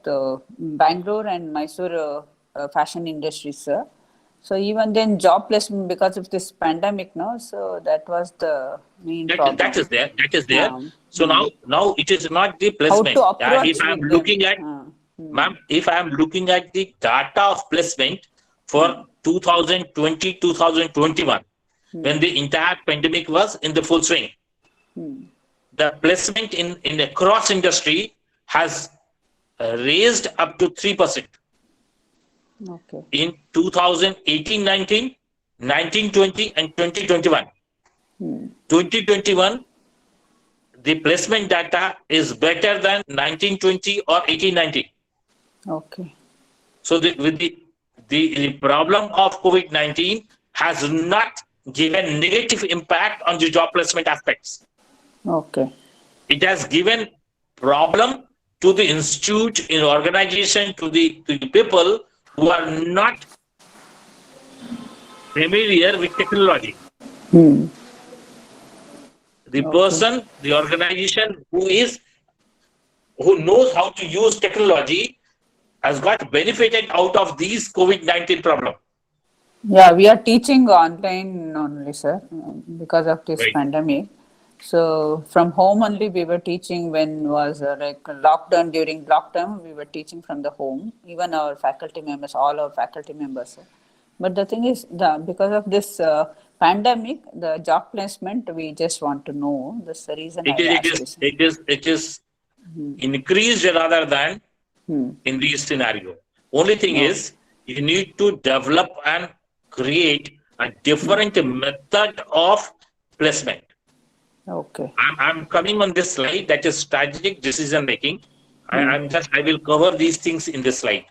Bangalore and Mysore fashion industry, sir. So even then, job placement because of this pandemic, no. So that was the main problem. That is there. That is there. So now it is not the placement. How to approach If I am with looking them. at, ma'am, if I am looking at the data of placement for 2020, 2021, when the entire pandemic was in the full swing, the placement in across industry has raised up to 3%. Okay. In 2018-19, 19-20, and 2021. 2021, the placement data is better than 19-20 or 18-19. Okay. So the problem of COVID-19 has not given negative impact on the job placement aspects. Okay. It has given problem to the institute, in organization, to the people who are not familiar with technology. The person, the organization who is who knows how to use technology has got benefited out of these COVID-19 problem. Yeah, we are teaching online only, sir, because of this Right. pandemic. So from home only we were teaching when was like lockdown. During lockdown, we were teaching from the home. Even our faculty members, all our faculty members. Sir. But the thing is, because of this pandemic, the job placement, we just want to know. That's the reason I asked this. It is increased rather than in this scenario. Only thing is, you need to develop and create a different method of placement. Okay. I'm coming on this slide, that is strategic decision making. I will cover these things in this slide.